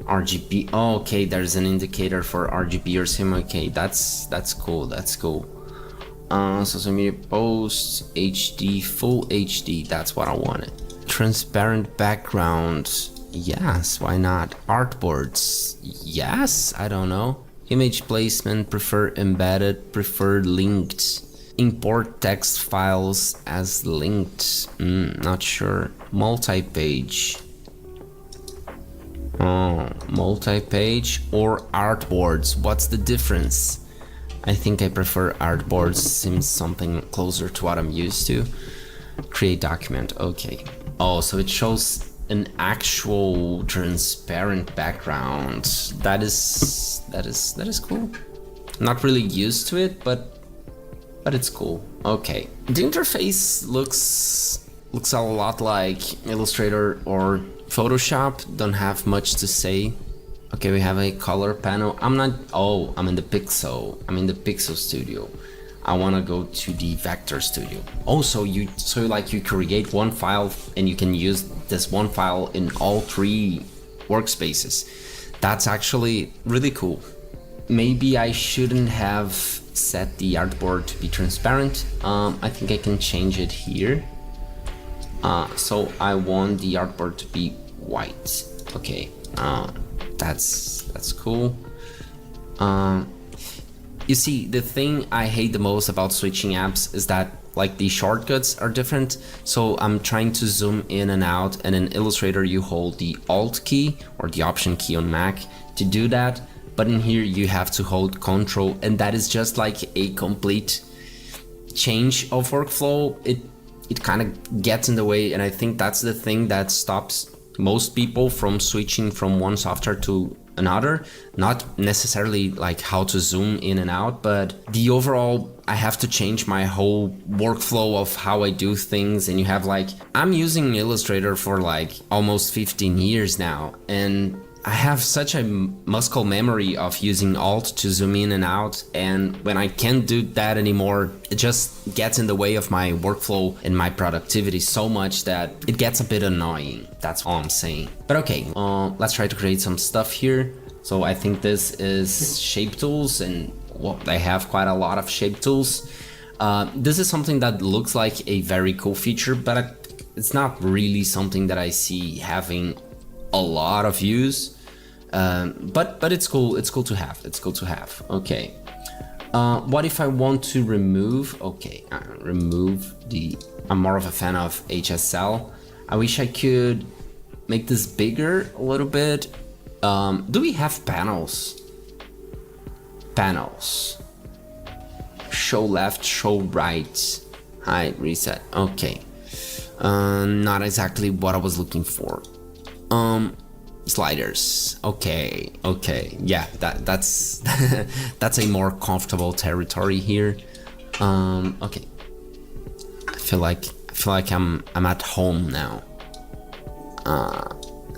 RGB. Oh, okay, there's an indicator for RGB or sim. Okay, that's cool. That's cool. Social media posts, HD, full HD. That's what I wanted. Transparent background. Yes, why not? Artboards. Yes, I don't know. Image placement, prefer embedded, prefer linked. Import text files as linked. Not sure. Multi-page. Oh, multi-page or artboards. What's the difference? I think I prefer artboards. Seems something closer to what I'm used to. Create document. Okay. Oh, so it shows an actual transparent background. That is cool. Not really used to it, but it's cool. Okay. The interface looks a lot like Illustrator or Photoshop. Don't have much to say. Okay, we have a color panel. I'm in the Pixel. I'm in the Pixel Studio. I want to go to the Vector Studio. Oh, so you create one file and you can use this one file in all three workspaces. That's actually really cool. Maybe I shouldn't have set the artboard to be transparent. I think I can change it here. So I want the artboard to be white. Okay. That's cool. You see, the thing I hate the most about switching apps is that like the shortcuts are different. So I'm trying to zoom in and out, and in Illustrator you hold the Alt key or the Option key on Mac to do that. But in here you have to hold Control, and that is just like a complete change of workflow. It kind of gets in the way, and I think that's the thing that stops most people from switching from one software to another. Not necessarily like how to zoom in and out, but the overall, I have to change my whole workflow of how I do things. And you have like, I'm using Illustrator for like almost 15 years now, and I have such a muscle memory of using Alt to zoom in and out, and when I can't do that anymore, it just gets in the way of my workflow and my productivity so much that it gets a bit annoying. That's all I'm saying. But okay, let's try to create some stuff here. So I think this is shape tools, and well, they have quite a lot of shape tools. This is something that looks like a very cool feature, but it's not really something that I see having a lot of use. But it's cool. It's cool to have. It's cool to have. Okay. What if I want to remove? Okay, remove the. I'm more of a fan of HSL. I wish I could make this bigger a little bit. Do we have panels? Panels. Show left, show right. Hide, reset. Okay. Not exactly what I was looking for. Sliders. Okay. Yeah, that's that's a more comfortable territory here. Okay. I feel like I'm at home now.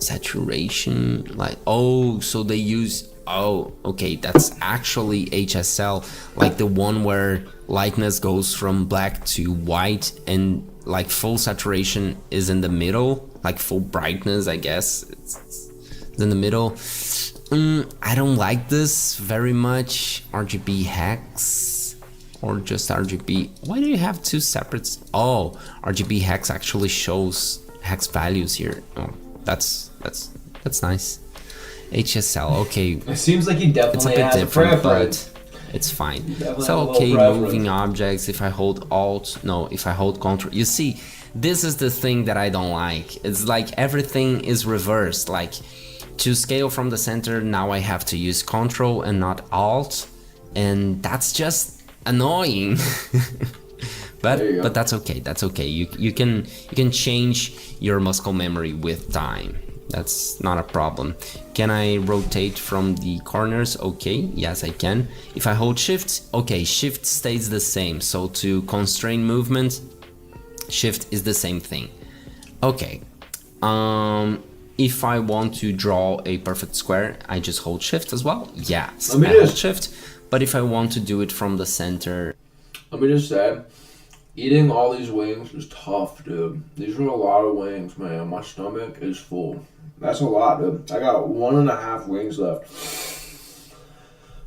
Saturation, like, oh, so they use, oh, okay, that's actually HSL, like the one where lightness goes from black to white, and like full saturation is in the middle, like full brightness, I guess it's in the middle. I don't like this very much. RGB hex or just RGB. Why do you have two separate? Oh, RGB hex actually shows hex values here. Oh, that's nice. HSL, okay. It seems like he definitely it's a bit has different, a preference. but it's fine. Definitely So has a okay, little preference. moving objects. If I hold Alt, no. If I hold Control, you see, this is the thing that I don't like. It's like everything is reversed. Like to scale from the center, now I have to use Control and not Alt, and that's just annoying. But that's okay. That's okay. You can change your muscle memory with time. That's not a problem. Can I rotate from the corners? Okay, yes I can. If I hold Shift, okay, Shift stays the same. So to constrain movement, Shift is the same thing. Okay. If I want to draw a perfect square, I just hold Shift as well. Yes, I hold Shift. But if I want to do it from the center, let me just say, eating all these wings is tough, dude. These are a lot of wings, man. My stomach is full. That's a lot, dude. I got 1.5 wings left.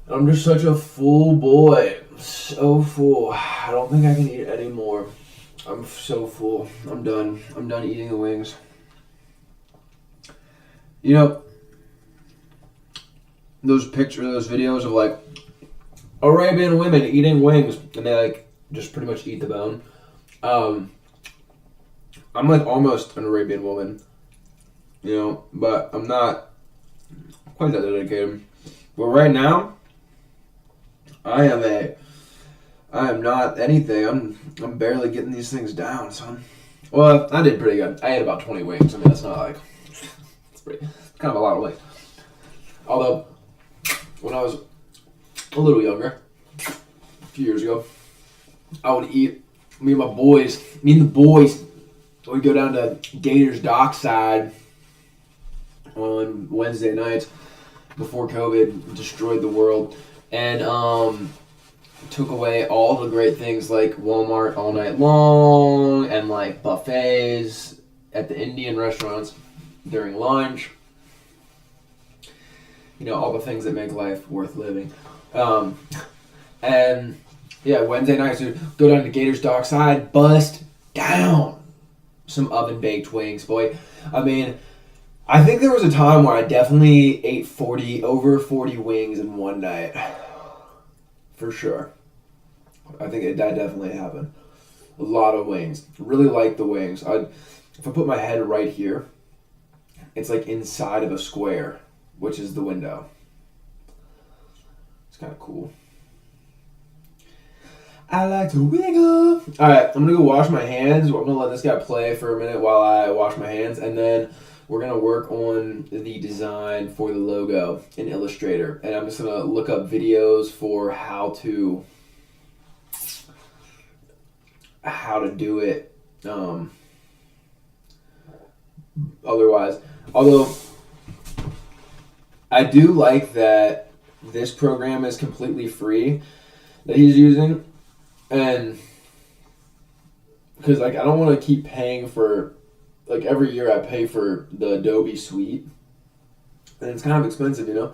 I'm just such a full boy. So full. I don't think I can eat any more. I'm so full. I'm done. I'm done eating the wings. You know, those pictures, those videos of like Arabian women eating wings, and they like just pretty much eat the bone. I'm like almost an Arabian woman, you know, but I'm not quite that dedicated. But right now, I am not anything. I'm barely getting these things down, son. Well, I did pretty good. I ate about 20 wings. I mean, that's not like, it's kind of a lot of wings. Although, when I was a little younger, a few years ago, I would eat, me and the boys, we'd go down to Gators Dockside on Wednesday nights before COVID destroyed the world, and took away all the great things like Walmart all night long, and like buffets at the Indian restaurants during lunch. You know, all the things that make life worth living. And yeah, Wednesday nights, we'd go down to Gators Dockside, bust down some oven baked wings, boy. I mean, I think there was a time where I definitely ate over 40 wings in one night. For sure. I think that definitely happened. A lot of wings. Really like the wings. If I put my head right here, it's like inside of a square, which is the window. It's kind of cool. I like to wiggle. Alright, I'm going to go wash my hands. I'm going to let this guy play for a minute while I wash my hands, and then we're going to work on the design for the logo in Illustrator. And I'm just going to look up videos for how to do it otherwise. Although, I do like that this program is completely free that he's using. And because like I don't want to keep paying for, like every year I pay for the Adobe Suite, and it's kind of expensive, you know.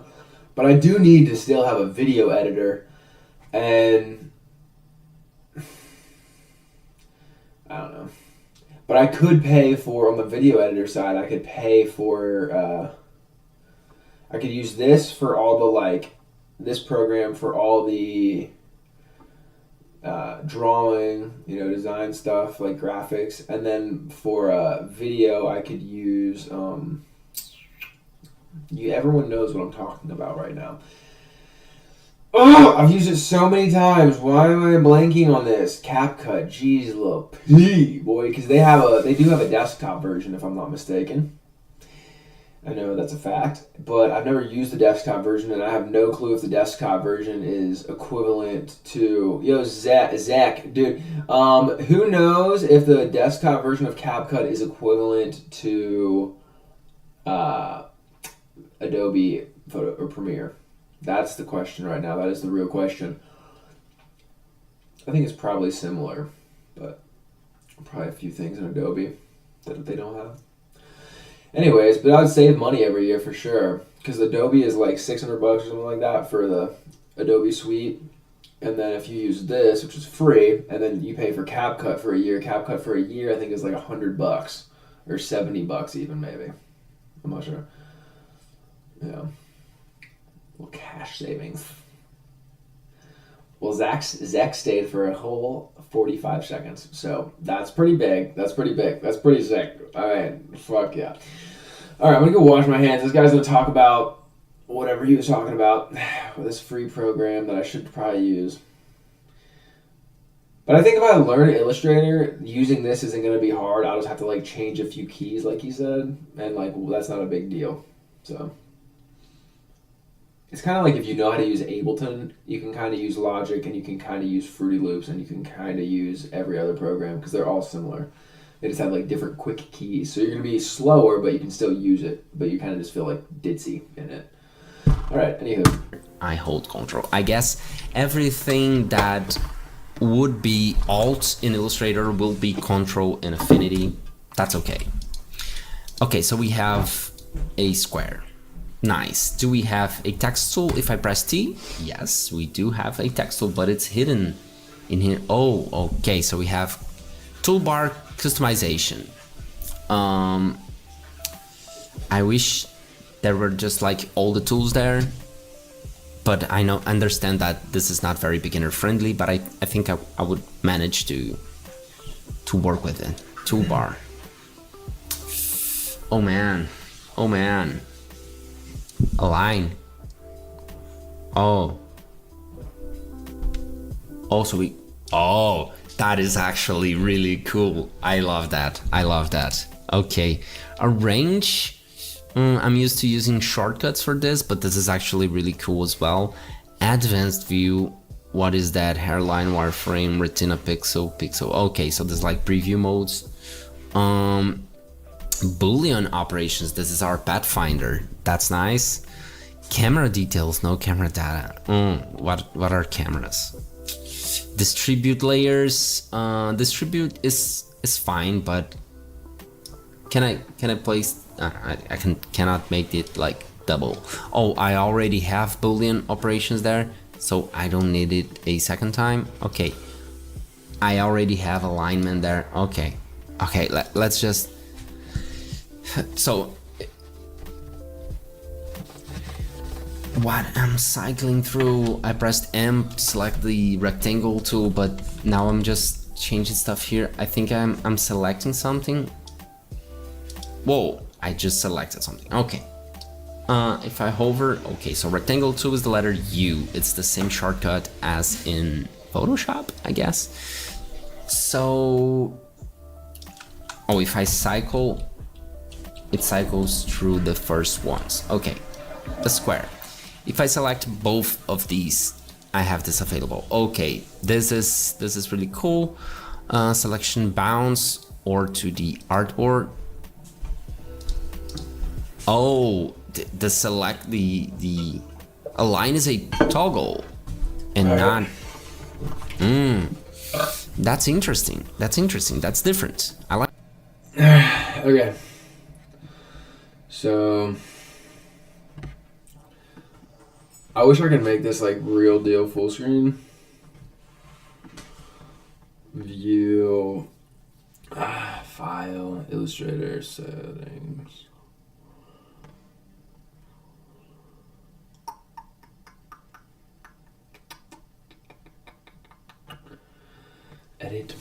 But I do need to still have a video editor, and I don't know. But I could pay for, on the video editor side, I could pay for I could use this for all the like this program for all the drawing, design stuff like graphics, and then for video I could use. Everyone knows what I'm talking about right now. Oh, I've used it so many times. Why am I blanking on this? CapCut, jeez, little P, boy, because they do have a desktop version, if I'm not mistaken. I know that's a fact, but I've never used the desktop version, and I have no clue if the desktop version is equivalent to Zach, dude. Who knows if the desktop version of CapCut is equivalent to Adobe Photo or Premiere? That's the question right now. That is the real question. I think it's probably similar, but probably a few things in Adobe that they don't have. Anyways, but I would save money every year for sure, because Adobe is like $600 or something like that for the Adobe Suite. And then if you use this, which is free, and then you pay for CapCut for a year. CapCut for a year, I think, is like $100 or $70 even, maybe. I'm not sure. Yeah. Well, cash savings. Well, Zach stayed for a whole 45 seconds, so that's pretty big. That's pretty sick. All right, fuck yeah. All right, I'm gonna go wash my hands. This guy's gonna talk about whatever he was talking about with this free program that I should probably use. But I think if I learn Illustrator, using this isn't gonna be hard. I'll just have to like change a few keys, like he said, and like that's not a big deal. So. It's kind of like if you know how to use Ableton, you can kind of use Logic, and you can kind of use Fruity Loops, and you can kind of use every other program because they're all similar. They just have like different quick keys. So you're going to be slower, but you can still use it. But you kind of just feel like ditzy in it. All right, anywho. I hold control. I guess everything that would be Alt in Illustrator will be Control in Affinity. That's okay. Okay, so we have a square. Nice. Do we have a text tool if I press T? Yes, we do have a text tool, but it's hidden in here. Oh, okay. So we have toolbar customization. I wish there were just like all the tools there, but I understand that this is not very beginner friendly, but I think I would manage to work with it. Toolbar. Oh man. Align. Oh, that is actually really cool. I love that. Okay, arrange. I'm used to using shortcuts for this, but this is actually really cool as well. Advanced view. What is that? Hairline, wireframe, retina, pixel. Okay, so there's like preview modes. Boolean operations. This is our pathfinder. That's nice. Camera details, no camera data. What are cameras? Distribute layers. Distribute is fine, but can I place? I cannot make it like double. Oh, I already have Boolean operations there, so I don't need it a second time. Okay, I already have alignment there. Okay, let's just. So what I'm cycling through, I pressed M to select the rectangle tool, but now I'm just changing stuff here. I think I'm selecting something. Whoa, I just selected something. Okay. If I hover, okay, so rectangle tool is the letter U. It's the same shortcut as in Photoshop, I guess. So, if I cycle, it cycles through the first ones. Okay, the square. If I select both of these, I have this available. Okay, this is really cool. Selection bounce or to the artboard. Oh, the select the align is a toggle and not. That's interesting. That's different. I like. Okay. So I wish I could make this like real deal full screen. View, file, Illustrator settings. edit.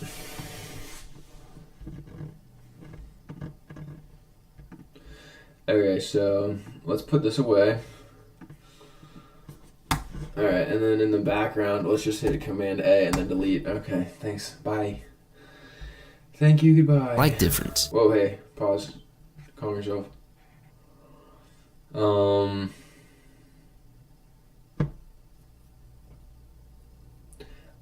Okay, so let's put this away. Alright, and then in the background, let's just hit Command A and then delete. Okay, thanks. Bye. Thank you, goodbye. Quite different. Whoa, hey, pause. Calm yourself.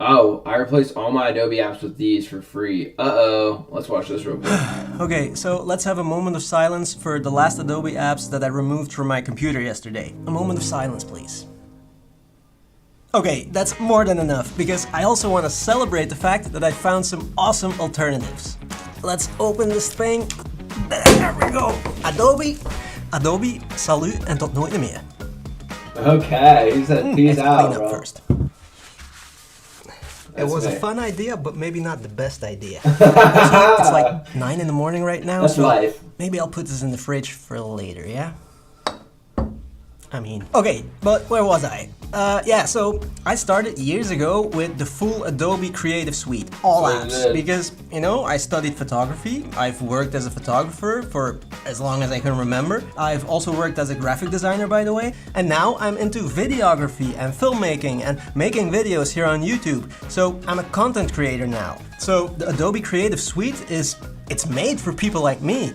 Oh, I replaced all my Adobe apps with these for free. Uh-oh. Let's watch this real quick. Okay, so let's have a moment of silence for the last Adobe apps that I removed from my computer yesterday. A moment of silence, please. Okay, that's more than enough, because I also want to celebrate the fact that I found some awesome alternatives. Let's open this thing. There we go. Adobe, salut en tot nooit meer. Okay, he said peace Let's out, clean up bro. first. It That's was me. a fun idea, but maybe not the best idea. It's like 9 in the morning right now, That's so life. maybe I'll put this in the fridge for later, yeah? Okay, but where was I? Yeah, so I started years ago with the full Adobe Creative Suite, all What is apps, it? because, you know, I studied photography, I've worked as a photographer for as long as I can remember, I've also worked as a graphic designer, by the way, and now I'm into videography and filmmaking and making videos here on YouTube, so I'm a content creator now. So the Adobe Creative Suite it's made for people like me.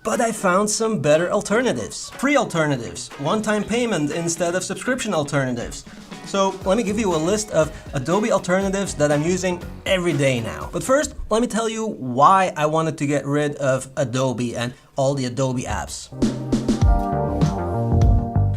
But I found some better alternatives. Free alternatives, one-time payment instead of subscription alternatives. So let me give you a list of Adobe alternatives that I'm using every day now. But first, let me tell you why I wanted to get rid of Adobe and all the Adobe apps.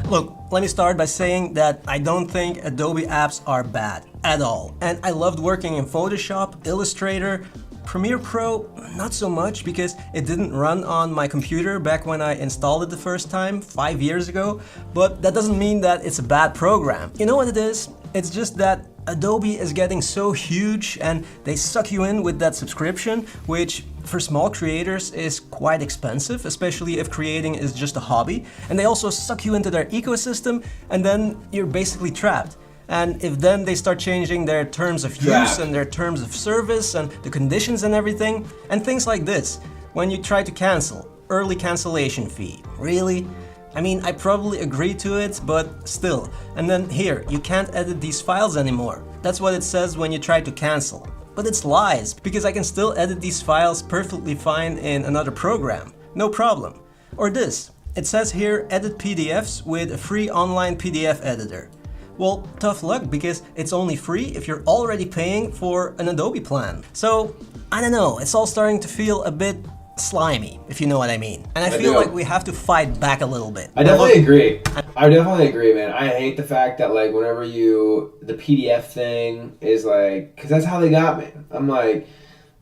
Look, let me start by saying that I don't think Adobe apps are bad at all. And I loved working in Photoshop, Illustrator, Premiere Pro, not so much because it didn't run on my computer back when I installed it the first time, 5 years ago, but that doesn't mean that it's a bad program. You know what it is? It's just that Adobe is getting so huge and they suck you in with that subscription, which for small creators is quite expensive, especially if creating is just a hobby. And they also suck you into their ecosystem and then you're basically trapped. And if then they start changing their terms of use and their terms of service and the conditions and everything, and things like this, when you try to cancel, early cancellation fee, really? I mean, I probably agree to it, but still. And then here, you can't edit these files anymore. That's what it says when you try to cancel. But it's lies, because I can still edit these files perfectly fine in another program. No problem. Or this, it says here, edit PDFs with a free online PDF editor. Well, tough luck, because it's only free if you're already paying for an Adobe plan. So, I don't know, it's all starting to feel a bit slimy, if you know what I mean. And I feel do. like we have to fight back a little bit. I definitely agree. I definitely agree, man. I hate the fact that, like, whenever the PDF thing is like, because that's how they got me. I'm like,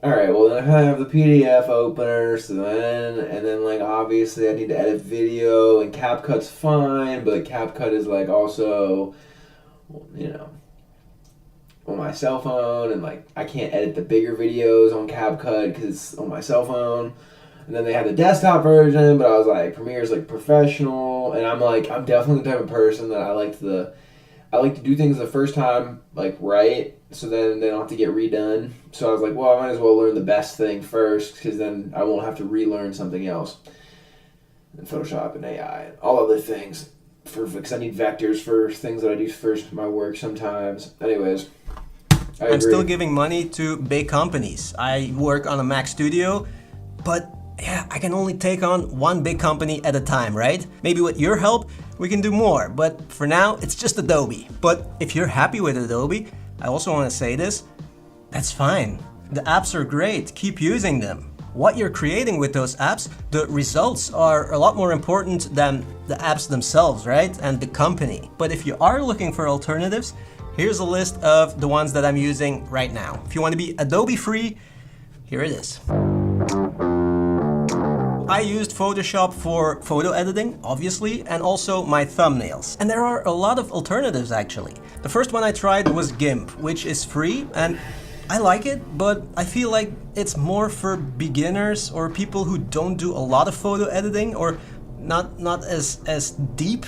all right, well, then I have the PDF opener, so then, like, obviously I need to edit video, and CapCut's fine, but CapCut is, like, also, you know, on my cell phone, and, like, I can't edit the bigger videos on CapCut because it's on my cell phone. And then they had the desktop version, but I was like, Premiere's, like, professional, and I'm, like, I'm definitely the type of person that I like to do things the first time, like, right, so then they don't have to get redone. So I was like, well, I might as well learn the best thing first, because then I won't have to relearn something else. And Photoshop and AI and all other things, because I need vectors for things that I do for my work sometimes. Anyways, I agree. I'm still giving money to big companies. I work on a Mac Studio, but yeah, I can only take on one big company at a time, right? Maybe with your help, we can do more, but for now, it's just Adobe. But if you're happy with Adobe, I also want to say this, that's fine. The apps are great, keep using them. What you're creating with those apps, the results are a lot more important than the apps themselves, right? And the company. But if you are looking for alternatives, here's a list of the ones that I'm using right now. If you want to be Adobe free, here it is. I used Photoshop for photo editing, obviously, and also my thumbnails. And there are a lot of alternatives, actually. The first one I tried was GIMP, which is free, and I like it, but I feel like it's more for beginners or people who don't do a lot of photo editing or not as deep,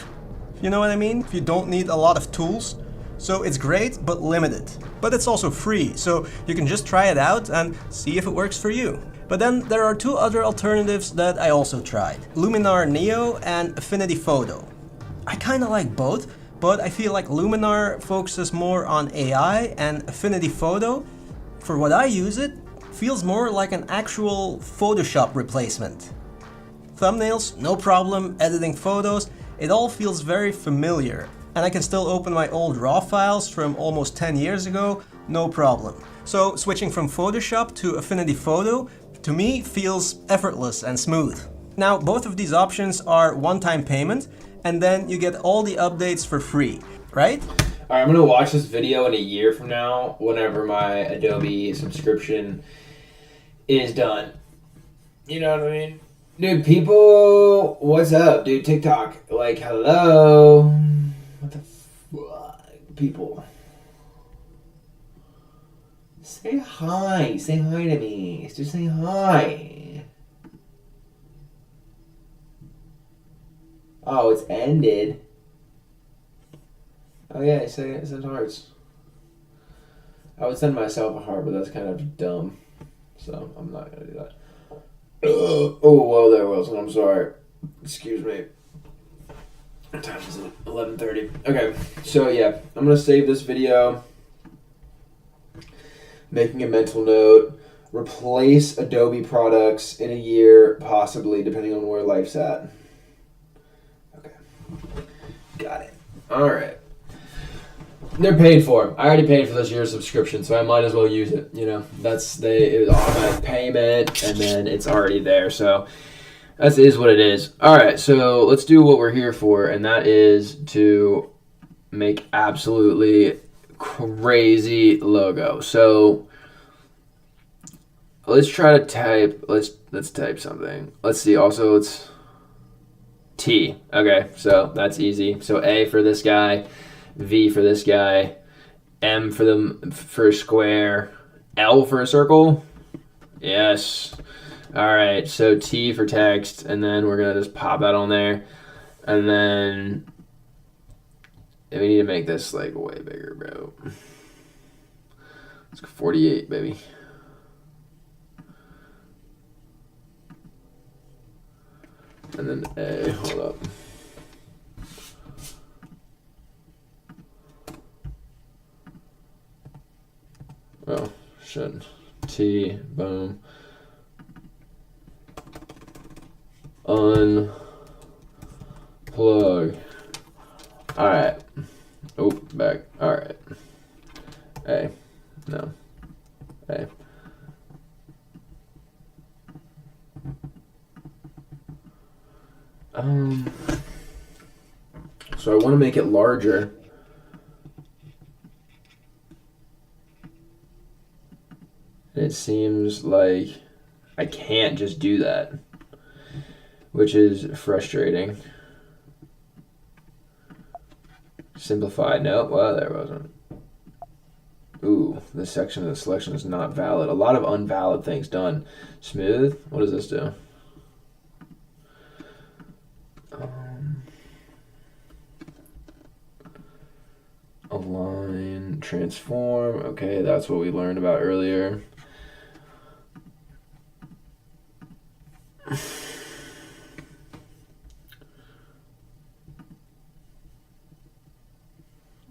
you know what I mean? If you don't need a lot of tools. So it's great, but limited. But it's also free, so you can just try it out and see if it works for you. But then there are two other alternatives that I also tried. Luminar Neo and Affinity Photo. I kinda like both, but I feel like Luminar focuses more on AI and Affinity Photo, for what I use it, feels more like an actual Photoshop replacement. Thumbnails, no problem, editing photos, it all feels very familiar. And I can still open my old RAW files from almost 10 years ago, no problem. So switching from Photoshop to Affinity Photo, to me, feels effortless and smooth. Now, both of these options are one-time payment, and then you get all the updates for free, right? All right, I'm gonna watch this video in a year from now, whenever my Adobe subscription is done. You know what I mean? Dude, people, what's up, dude? TikTok, like, hello? What the fuck? People. Say hi. Say hi to me. Just say hi. Oh, it's ended. Oh yeah, send hearts. I would send myself a heart, but that's kind of dumb. So I'm not gonna do that. Oh, whoa there, Wilson. I'm sorry. Excuse me. What time is it? 11:30. Okay, so yeah, I'm gonna save this video. Making a mental note. Replace Adobe products in a year, possibly, depending on where life's at. Okay. Got it. All right. They're paid for. I already paid for this year's subscription, so I might as well use it. You know, it was automatic payment, and then it's already there. So that is what it is. All right, so let's do what we're here for, and that is to make absolutely crazy logo. So let's try to type. Let's type something. Let's see. Also, it's T. Okay, so that's easy. So A for this guy. V for this guy, M for a square, L for a circle. Yes. All right. So T for text, and then we're gonna just pop that on there, and then we need to make this like way bigger, bro. Let's go 48, baby. And then A. Hold up. Oh, shit. T, boom. Unplug. Alright. Oh, back. Alright. A. No. A. So I want to make it larger. And it seems like I can't just do that, which is frustrating. Simplify. No, well, there wasn't. Ooh, this section of the selection is not valid. A lot of unvalid things done. Smooth. What does this do? Align, transform. Okay, that's what we learned about earlier.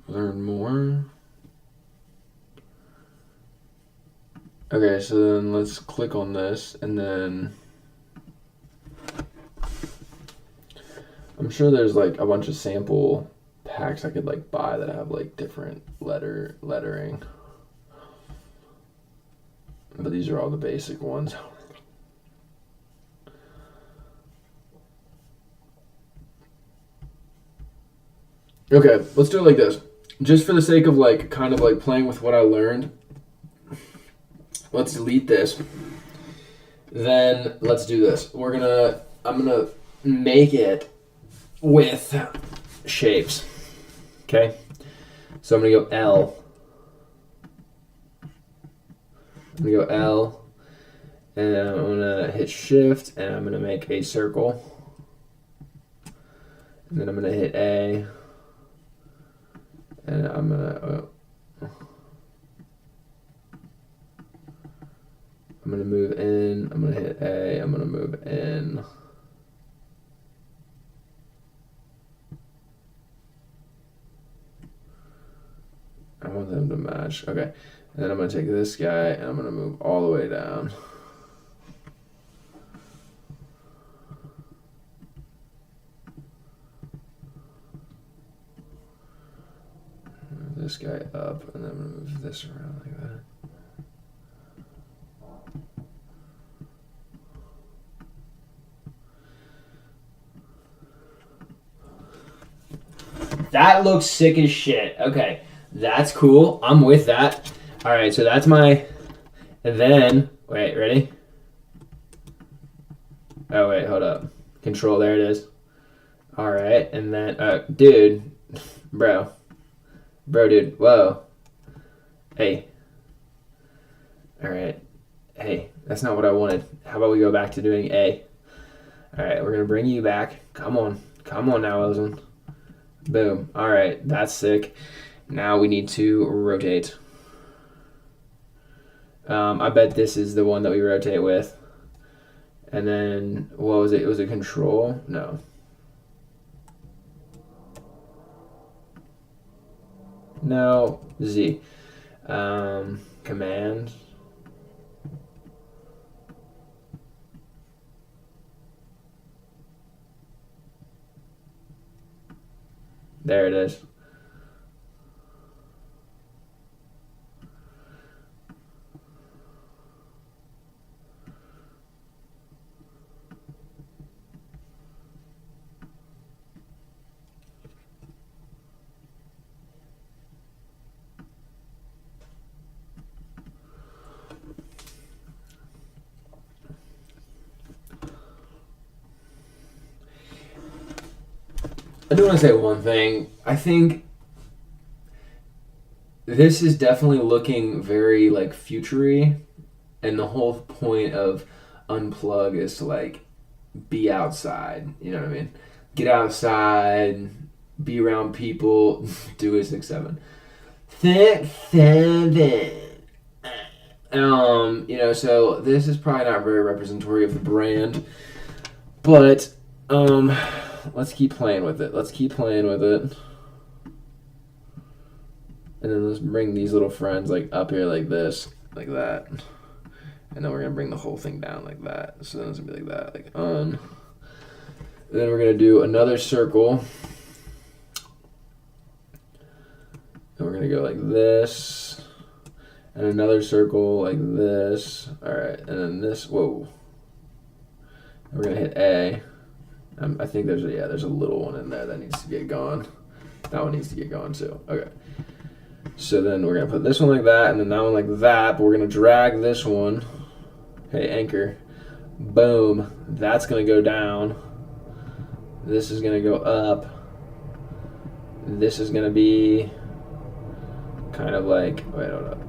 Learn more. Okay, so then let's click on this, and then I'm sure there's like a bunch of sample packs I could like buy that have like different lettering, but these are all the basic ones. Okay, let's do it like this. Just for the sake of like kind of like playing with what I learned, let's delete this. Then let's do this. I'm gonna make it with shapes. Okay? So I'm gonna go L. I'm gonna go L, and I'm gonna hit Shift, and I'm gonna make a circle. And then I'm gonna hit A. And I'm gonna move in. I'm gonna hit A. I'm gonna move in. I want them to match. Okay. And then I'm gonna take this guy and I'm gonna move all the way down. Move this guy up and then I'm gonna move this around like that. That looks sick as shit. Okay, that's cool. I'm with that. All right, so that's my, and then, wait, ready? Oh, wait, hold up. Control, there it is. All right, and then, dude, bro, dude, whoa. Hey. All right. Hey, that's not what I wanted. How about we go back to doing A? All right, we're going to bring you back. Come on now, Ozen. Boom. All right, that's sick. Now we need to rotate. I bet this is the one that we rotate with. And then, what was it? Was it control? No. No, Z. Command. There it is. I do want to say one thing. I think this is definitely looking very like future-y, and the whole point of Unplug is to like be outside. You know what I mean? Get outside, be around people, do a 6-7. 6-7. You know, so this is probably not very representative of the brand, but let's keep playing with it. And then let's bring these little friends like up here like this, like that. And then we're gonna bring the whole thing down like that. So then it's gonna be like that, like on. And then we're gonna do another circle. And we're gonna go like this. And another circle like this. Alright, and then this, whoa. And we're gonna hit A. I think there's a little one in there that needs to get gone. That one needs to get gone too. Okay. So then we're gonna put this one like that, and then that one like that. But we're gonna drag this one. Hey, anchor. Boom. That's gonna go down. This is gonna go up. This is gonna be kind of like, wait, hold up.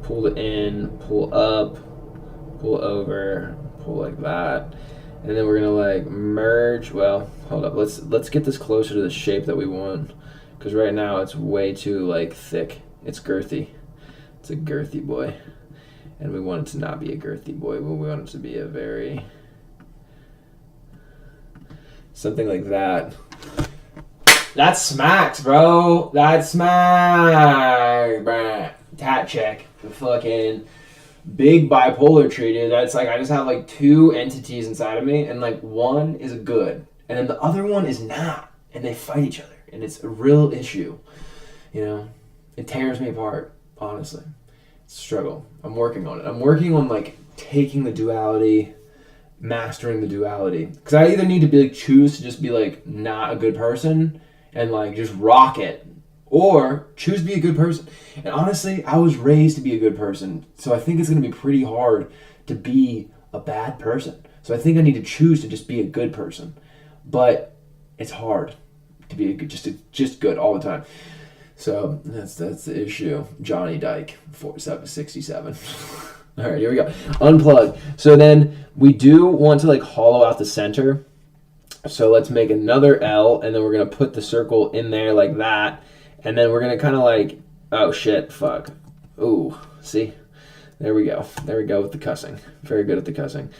Pull it in, pull up, pull over, pull like that. And then we're gonna like merge. Well, hold up. Let's get this closer to the shape that we want, because right now it's way too like thick. It's girthy. It's a girthy boy, and we want it to not be a girthy boy. We want it to be a very something like that. That smacks, bro. That smacks, bruh. Tat check. The fucking big bipolar tree, dude. That's like, I just have like two entities inside of me, and like one is good and then the other one is not, and they fight each other, and it's a real issue. You know, it tears me apart, honestly. It's a struggle. I'm working on it. I'm working on like taking the duality, mastering the duality, because I either need to be like choose to just be like not a good person and like just rock it, or choose to be a good person. And honestly, I was raised to be a good person, so I think it's going to be pretty hard to be a bad person. So I think I need to choose to just be a good person. But it's hard to be a good, just good all the time. So that's the issue. Johnny Dyke, 4767. All right, here we go. Unplug. So then we do want to like hollow out the center. So let's make another L, and then we're going to put the circle in there like that. And then we're going to kind of like, oh shit, fuck. Ooh, see? There we go. There we go with the cussing. Very good at the cussing.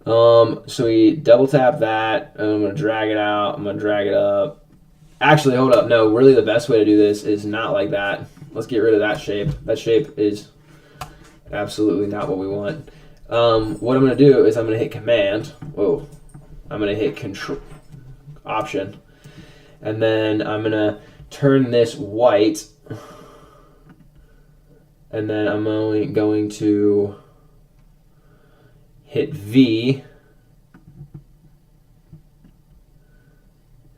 So we double tap that, and I'm going to drag it out. I'm going to drag it up. Actually, hold up. No, really the best way to do this is not like that. Let's get rid of that shape. That shape is absolutely not what we want. What I'm going to do is I'm going to hit Command. Whoa. I'm going to hit Control, Option. And then I'm going to turn this white. And then I'm only going to hit V.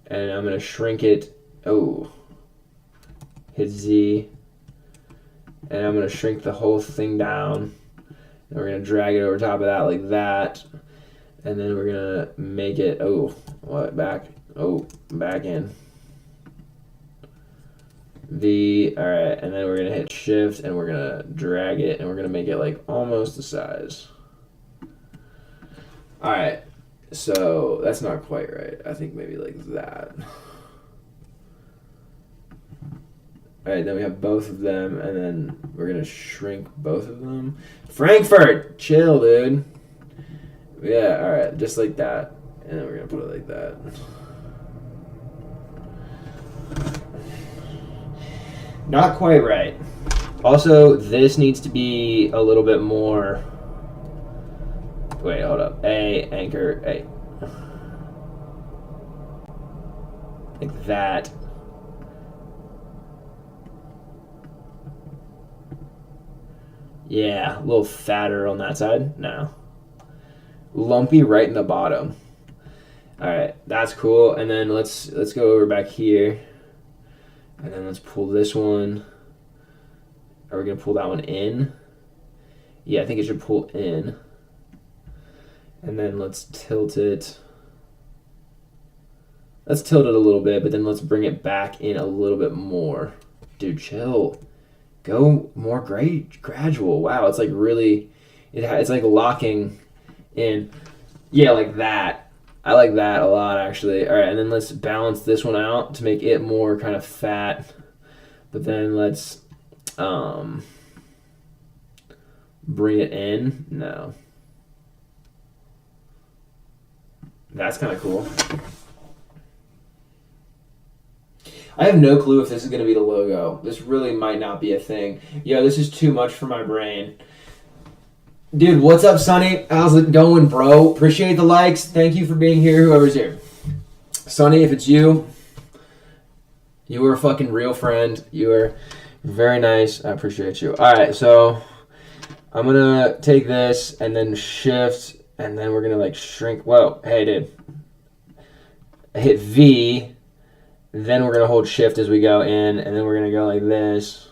And I'm going to shrink it. Oh. Hit Z. And I'm going to shrink the whole thing down. And we're going to drag it over top of that like that. And then we're going to make it, oh, what, back? Oh, back in. V, all right, and then we're going to hit Shift, and we're going to drag it, and we're going to make it like almost the size. All right, so that's not quite right. I think maybe like that. All right, then we have both of them, and then we're going to shrink both of them. Frankfurt! Chill, dude. Yeah, all right, just like that. And then we're going to put it like that. Not quite right. Also, this needs to be a little bit more... Wait, hold up. A, anchor, A. Like that. Yeah, a little fatter on that side. No. Lumpy right in the bottom. Alright, that's cool. And then let's go over back here. And then let's pull this one. Are we going to pull that one in? Yeah, I think it should pull in. And then let's tilt it. Let's tilt it a little bit, but then let's bring it back in a little bit more. Dude, chill. Go more gradual. Wow, it's like really, it's like locking in. Yeah, like that. I like that a lot, actually. All right, and then let's balance this one out to make it more kind of fat. But then let's bring it in. No. That's kind of cool. I have no clue if this is going to be the logo. This really might not be a thing. Yo, this is too much for my brain. Dude, what's up, Sonny? How's it going, bro? Appreciate the likes. Thank you for being here, whoever's here. Sonny, if it's you, you are a fucking real friend. You are very nice. I appreciate you. All right, so I'm going to take this and then shift, and then we're going to, like, shrink. Whoa, hey, dude. I hit V. Then we're going to hold shift as we go in, and then we're going to go like this.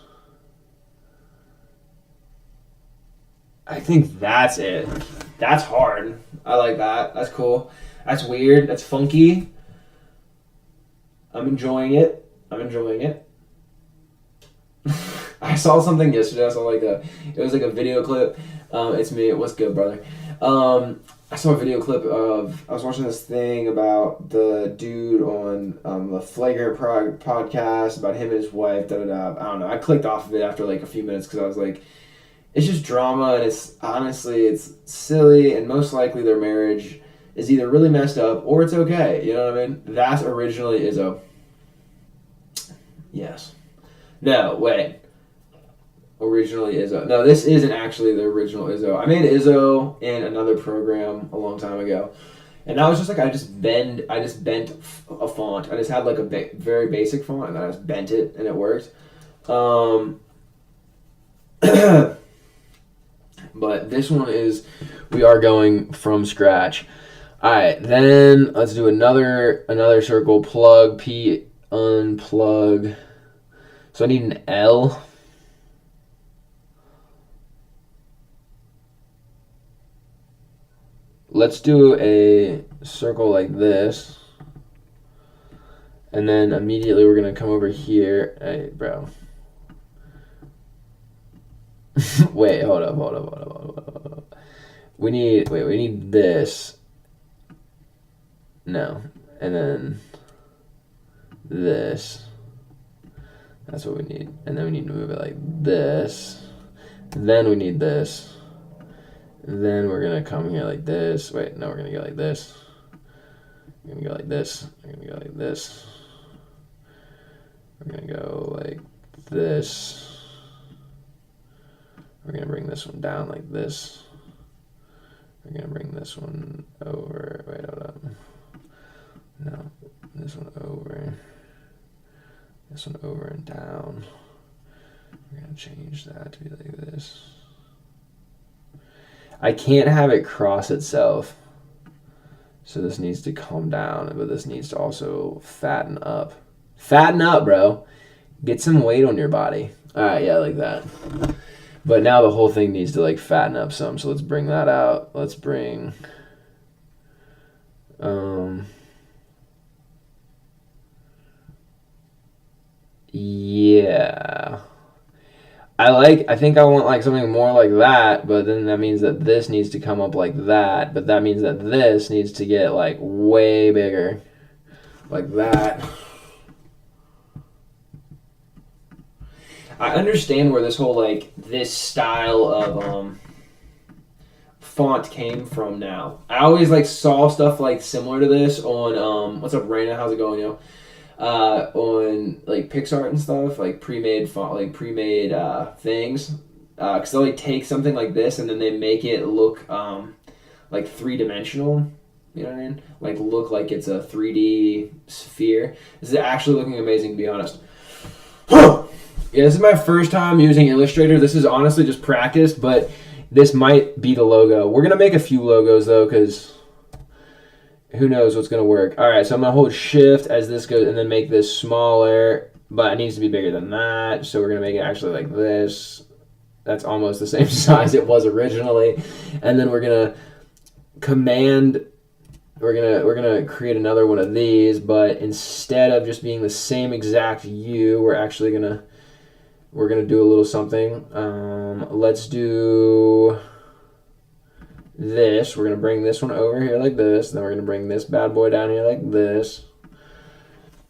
I think that's it. That's hard. I like that. That's cool. That's weird. That's funky. I'm enjoying it. I saw something yesterday. I saw it was like a video clip. It's me. What's good, brother? I saw a video clip of, I was watching this thing about the dude on the Flagrant podcast about him and his wife, I don't know. I clicked off of it after like a few minutes because I was like, it's just drama, and it's silly, and most likely their marriage is either really messed up or it's okay. You know what I mean? That's originally Izzo. Yes. No, wait. Originally Izzo. No, this isn't actually the original Izzo. I made Izzo in another program a long time ago, and that was just like I just bent a font. I just had like a very basic font, and then I just bent it, and it worked. But this one we are going from scratch. All right, then let's do another circle. Plug, P, unplug. So I need an L. Let's do a circle like this. And then immediately we're going to come over here. Hey, bro. Wait, hold up. We need this. No. And then this. That's what we need. And then we need to move it like this. Then we need this. Then we're gonna come here like this. Wait, no, we're gonna go like this. We're gonna go like this. We're gonna go like this. We're gonna go like this. We're gonna bring this one down like this. We're gonna bring this one over. Wait, hold up. No, this one over. This one over and down. We're gonna change that to be like this. I can't have it cross itself. So this needs to calm down, but this needs to also fatten up. Fatten up, bro. Get some weight on your body. All right, yeah, like that. But now the whole thing needs to like fatten up some. So let's bring that out. Let's bring yeah. I think I want like something more like that, but then that means that this needs to come up like that, but that means that this needs to get like way bigger. Like that. I understand where this whole like this style of font came from now. I always like saw stuff like similar to this on what's up Raina, how's it going, yo? On like PixArt and stuff, like pre-made font, like pre-made things, because they'll like take something like this and then they make it look like three-dimensional. You know what I mean? Like look like it's a 3D sphere. This is actually looking amazing, to be honest. Yeah, this is my first time using Illustrator. This is honestly just practice, but this might be the logo. We're gonna make a few logos though, because who knows what's going to work. All right, so I'm going to hold shift as this goes and then make this smaller, but it needs to be bigger than that. So we're going to make it actually like this. That's almost the same size it was originally. And then we're going to command, we're going to create another one of these, but instead of just being the same exact U, we're actually going to do a little something. Let's do this. We're going to bring this one over here like this. Then we're going to bring this bad boy down here like this.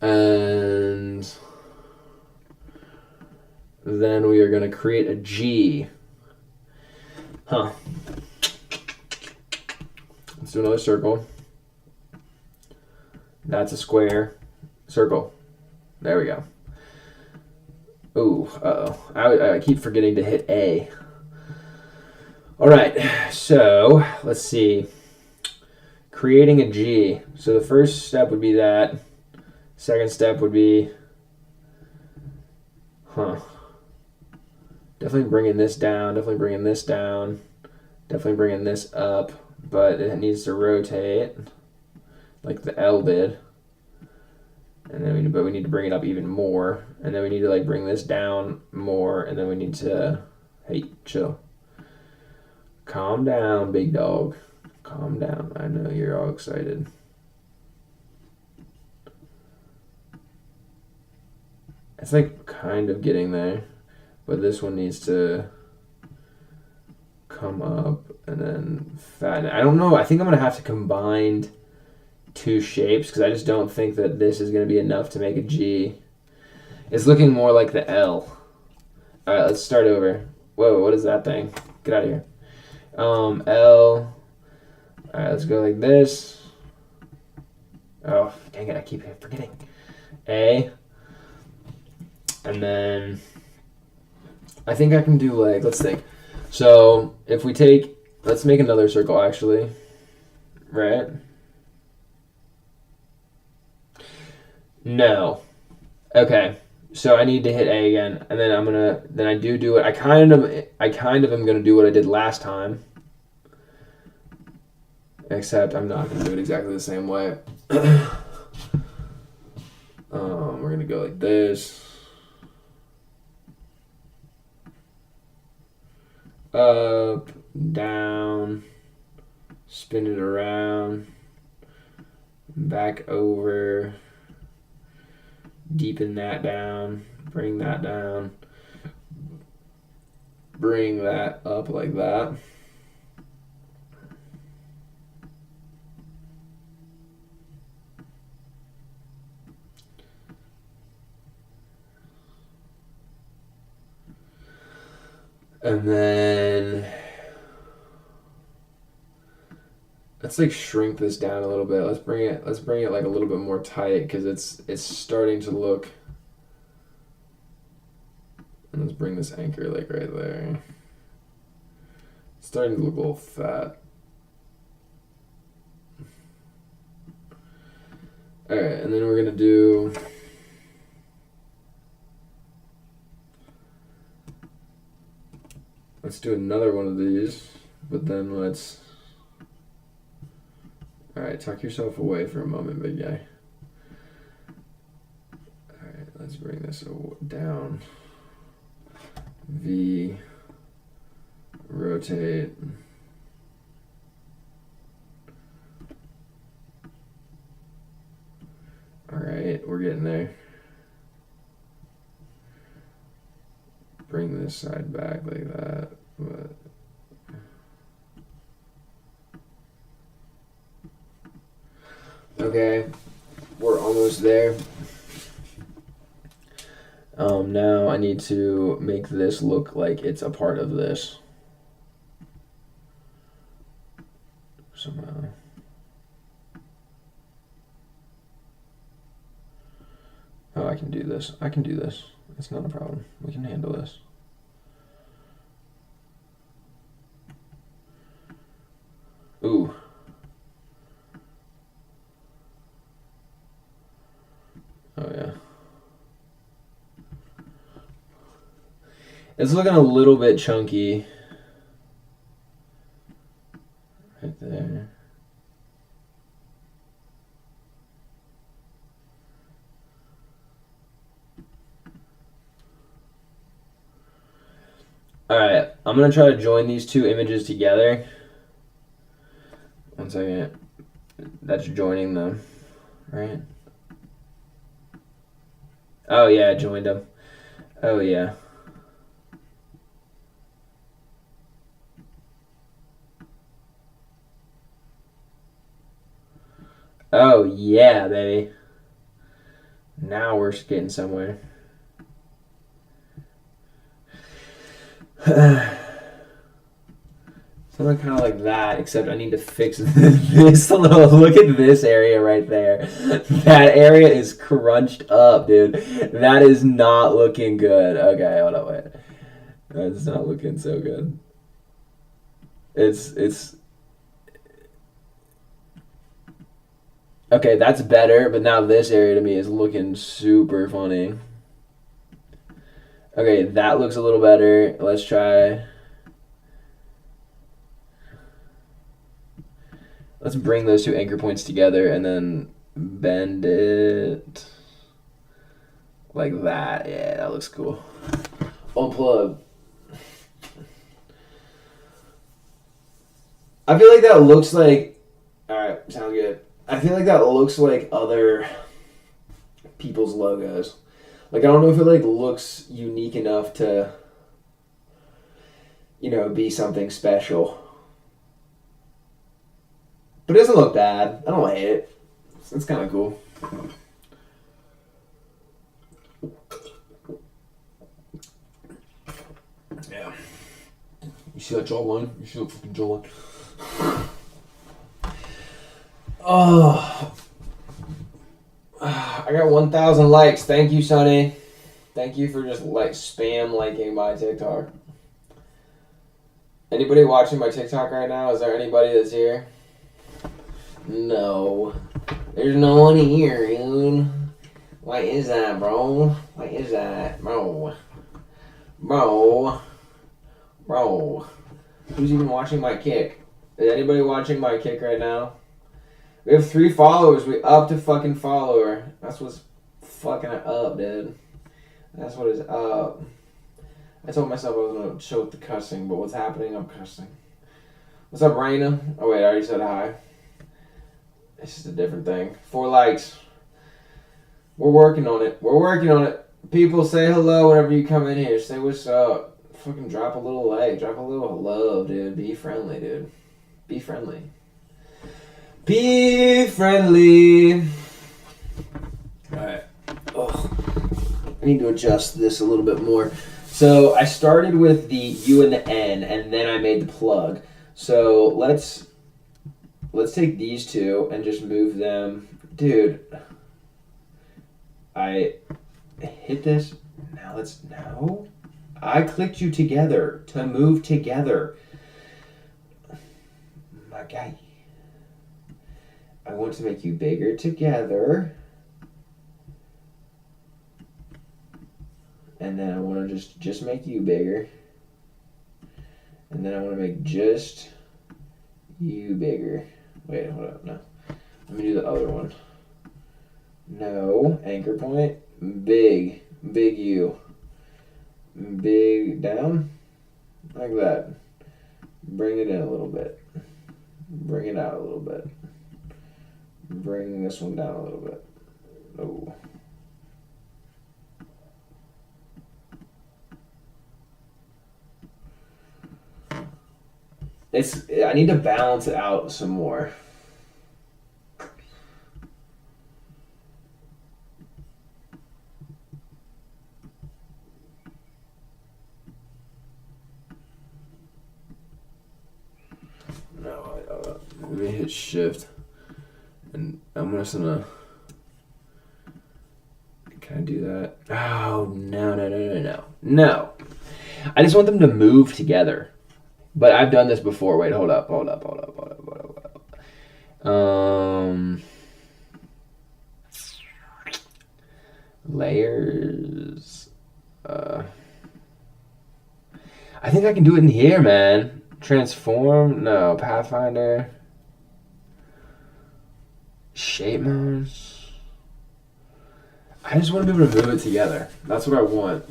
And then we are going to create a G. Let's do another circle. That's a square. Circle. There we go. Ooh, uh-oh. I keep forgetting to hit A. All right, so let's see. Creating a G. So the first step would be that. Second step would be, definitely bringing this down, definitely bringing this down, definitely bringing this up, but it needs to rotate like the L did. And then we need to bring it up even more, and then we need to like bring this down more, and then we need to, hey, chill. Calm down, big dog. Calm down. I know you're all excited. It's like kind of getting there, but this one needs to come up and then fatten. I don't know. I think I'm going to have to combine two shapes because I just don't think that this is going to be enough to make a G. It's looking more like the L. All right, let's start over. Whoa, what is that thing? Get out of here. L. All right, let's go like this. Oh, dang it, I keep forgetting. A. And then I think I can do like, let's think. So if we take, let's make another circle actually, right? No. Okay. So I need to hit A again, and then then I do it. I kind of am gonna do what I did last time, except I'm not gonna do it exactly the same way. We're gonna go like this. Up, down, spin it around, back over, deepen that down, bring that down, bring that up like that. And then let's like shrink this down a little bit. Let's bring it like a little bit more tight because it's starting to look. And let's bring this anchor like right there. It's starting to look a little fat. Alright, and then we're gonna do let's do another one of these, but then let's alright, tuck yourself away for a moment, big guy. Alright, let's bring this down. V, rotate. Alright, we're getting there. Bring this side back like that. But okay, we're almost there. Now I need to make this look like it's a part of this somehow. Oh, I can do this. I can do this. It's not a problem. We can handle this. Ooh. Oh, yeah. It's looking a little bit chunky. Right there. Alright, I'm going to try to join these two images together. One second. That's joining them, right? Oh yeah, I joined them. Oh yeah. Oh yeah, baby. Now we're getting somewhere. Something kind of like that, except I need to fix this a little. Look at this area right there. That area is crunched up, dude. That is not looking good. Okay, hold on, wait. That's not looking so good. It's... Okay, that's better, but now this area to me is looking super funny. Okay, that looks a little better. Let's try... Let's bring those two anchor points together and then bend it like that. Yeah, that looks cool. Unplug. I feel like that looks like... Alright, sounds good. I feel like that looks like other people's logos. Like, I don't know if it like looks unique enough to, you know, be something special. But it doesn't look bad. I don't hate it. It's kind of cool. Yeah. You see that jawline? You see that fucking jawline? Oh. I got 1,000 likes. Thank you, Sonny. Thank you for just like spam liking my TikTok. Anybody watching my TikTok right now? Is there anybody that's here? No. There's no one here, dude. What is that, bro? What is that, bro? Bro. Who's even watching my kick? Is anybody watching my kick right now? We have 3 followers. We upped a fucking follower. That's what's fucking up, dude. That's what is up. I told myself I was going to chill with the cussing, but what's happening? I'm cussing. What's up, Raina? Oh, wait, I already said hi. It's just a different thing. 4 likes. We're working on it. We're working on it. People, say hello whenever you come in here. Say what's up. Fucking drop a little like. Drop a little love, dude. Be friendly, dude. Be friendly. Be friendly. Alright. Oh, I need to adjust this a little bit more. So I started with the U and the N, and then I made the plug. So let's take these two and just move them. Dude, I hit this. Now no. I clicked you together to move together. My guy. I want to make you bigger together. And then I want to just make you bigger. And then I want to make just you bigger. Wait, hold up, no. Let me do the other one. No, anchor point, big U. Big down, like that. Bring it in a little bit. Bring it out a little bit. Bring this one down a little bit. Oh. I need to balance it out some more. Let me hit shift, and I'm just gonna. Can I do that? Oh no! I just want them to move together. But I've done this before. Wait, hold up. Layers. I think I can do it in here, man. Transform? No. Pathfinder. Shape modes. I just want to be able to move it together. That's what I want.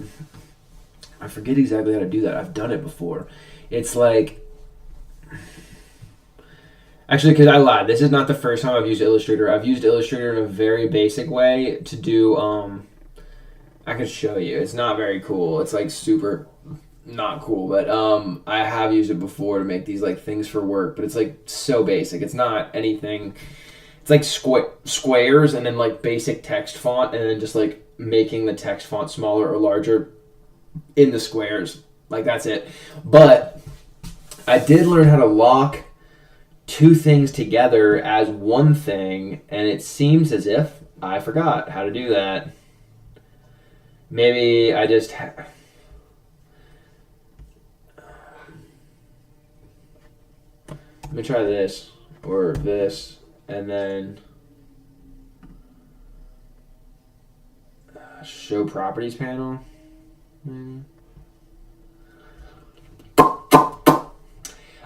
I forget exactly how to do that. I've done it before. It's like... Actually, because I lied. This is not the first time I've used Illustrator. I've used Illustrator in a very basic way to do... I can show you. It's not very cool. It's like super not cool. But I have used it before to make these like things for work. But it's like so basic. It's not anything... It's like squares and then like basic text font. And then just like making the text font smaller or larger in the squares. Like that's it. But I did learn how to lock two things together as one thing, and it seems as if I forgot how to do that. Maybe I just let me try this or this, and then show properties panel. Maybe.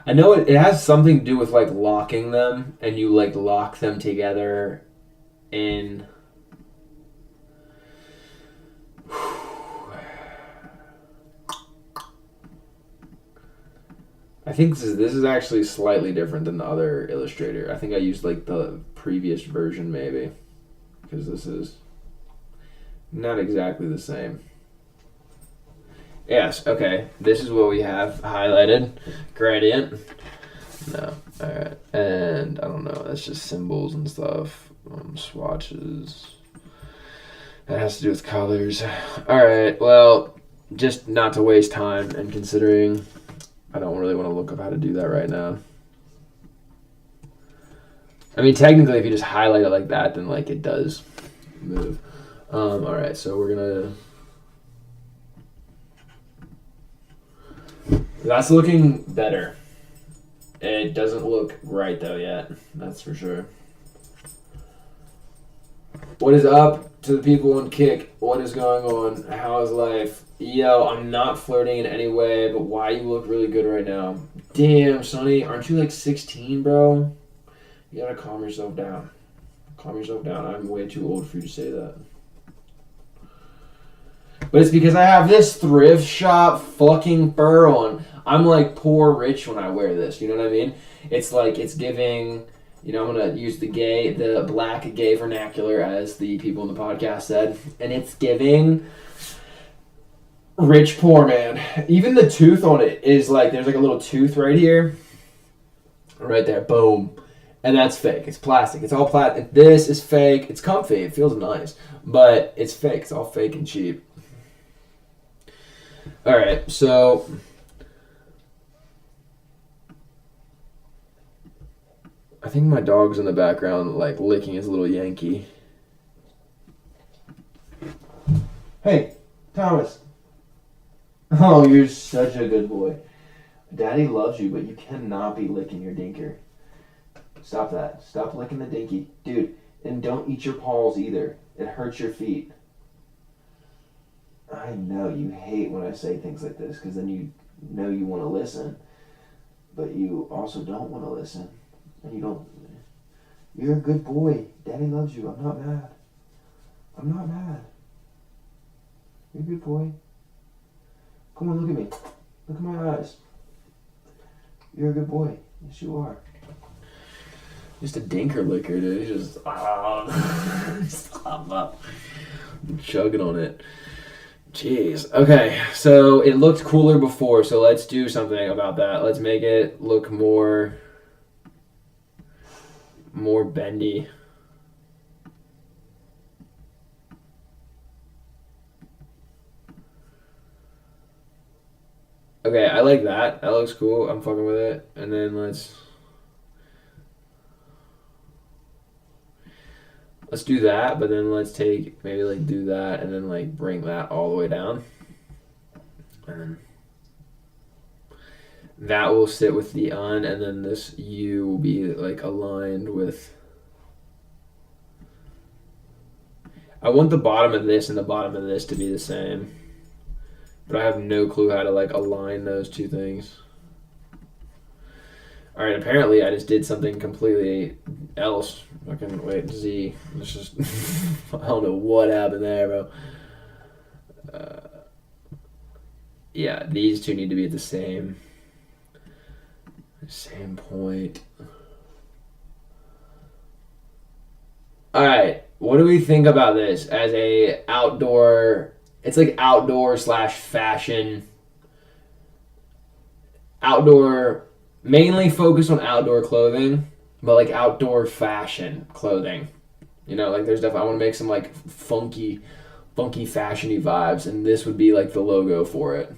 I know it has something to do with like locking them, and you like lock them together in... I think this is actually slightly different than the other Illustrator. I think I used like the previous version maybe, because this is not exactly the same. Yes, okay. This is what we have highlighted. Gradient. No. Alright. And I don't know. That's just symbols and stuff. Swatches. That has to do with colors. Alright, well, just not to waste time, and considering I don't really want to look up how to do that right now. I mean, technically, if you just highlight it like that, then like it does move. Alright, so we're gonna... That's looking better. It doesn't look right though yet. That's for sure. What is up to the people on Kick? What is going on? How is life? Yo, I'm not flirting in any way, but why you look really good right now? Damn, Sonny, aren't you like 16, bro? You gotta calm yourself down. Calm yourself down. I'm way too old for you to say that. But it's because I have this thrift shop fucking fur on. I'm like poor rich when I wear this, you know what I mean? It's like, it's giving, you know, I'm going to use the black gay vernacular as the people in the podcast said, and it's giving rich poor man. Even the tooth on it is like, there's like a little tooth right here. Right there, boom. And that's fake. It's plastic. It's all plastic. This is fake. It's comfy. It feels nice. But it's fake. It's all fake and cheap. All right, so I think my dog's in the background, like licking his little Yankee. Hey, Thomas. Oh, you're such a good boy. Daddy loves you, but you cannot be licking your dinker. Stop that. Stop licking the dinky. Dude, and don't eat your paws either. It hurts your feet. I know you hate when I say things like this because then you know you want to listen, but you also don't want to listen. And you don't. You're a good boy. Daddy loves you. I'm not mad. I'm not mad. You're a good boy. Come on, look at me. Look at my eyes. You're a good boy. Yes, you are. Just a dinker licker, dude. He's just stop up, chugging on it. Jeez. Okay, so it looked cooler before, so let's do something about that. Let's make it look more bendy. Okay, I like that. That looks cool. I'm fucking with it. And then let's do that, but then let's take maybe like do that and then like bring that all the way down. And then that will sit with the un, and then this U will be like aligned with. I want the bottom of this and the bottom of this to be the same, but I have no clue how to like align those two things. All right, apparently I just did something completely else. Fucking wait, Z. Let's just I don't know what happened there, bro. Yeah, these two need to be at the same point. All right, what do we think about this as a outdoor? It's like outdoor / fashion. Outdoor, mainly focused on outdoor clothing, but like outdoor fashion clothing. You know, like there's definitely, I want to make some like funky fashiony vibes, and this would be like the logo for it.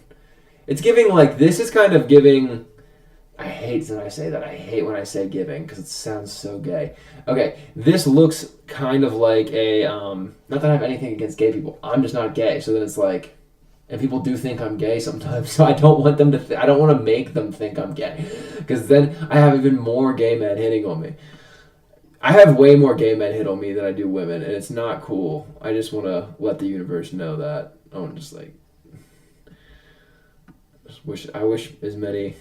It's giving like, this is kind of giving, I hate when I say that. I hate when I say giving because it sounds so gay. Okay, this looks kind of like a, not that I have anything against gay people. I'm just not gay, so then it's like, and people do think I'm gay sometimes, so I don't want them to, I don't want to make them think I'm gay, because then I have even more gay men hitting on me. I have way more gay men hit on me than I do women, and it's not cool. I just want to let the universe know that. I want to just like, I wish as many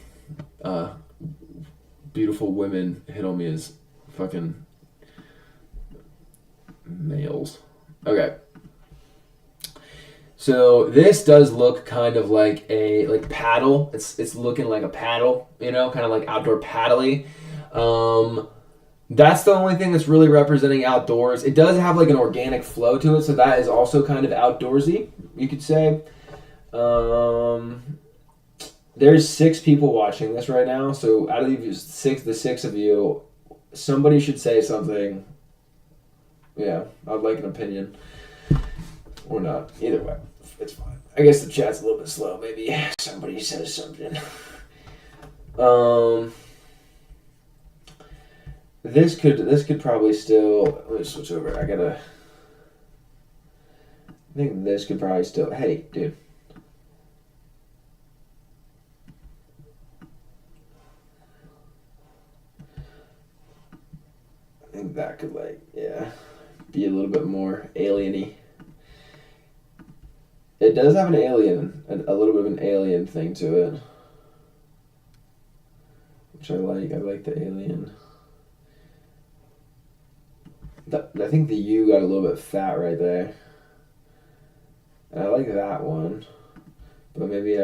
beautiful women hit on me as fucking males. Okay. So this does look kind of like a paddle. It's looking like a paddle, you know, kind of like outdoor paddly. That's the only thing that's really representing outdoors. It does have like an organic flow to it, so that is also kind of outdoorsy, you could say. There's 6 people watching this right now, so out of the 6 of you, somebody should say something. Yeah, I'd like an opinion. Or not. Either way, it's fine. I guess the chat's a little bit slow. Maybe somebody says something. This could probably still. Let me switch over. I think this could probably still. Hey, dude. I think that could be a little bit more alien-y. It does have a little bit of an alien thing to it, which I like. I like the alien. I think the U got a little bit fat right there. And I like that one, but maybe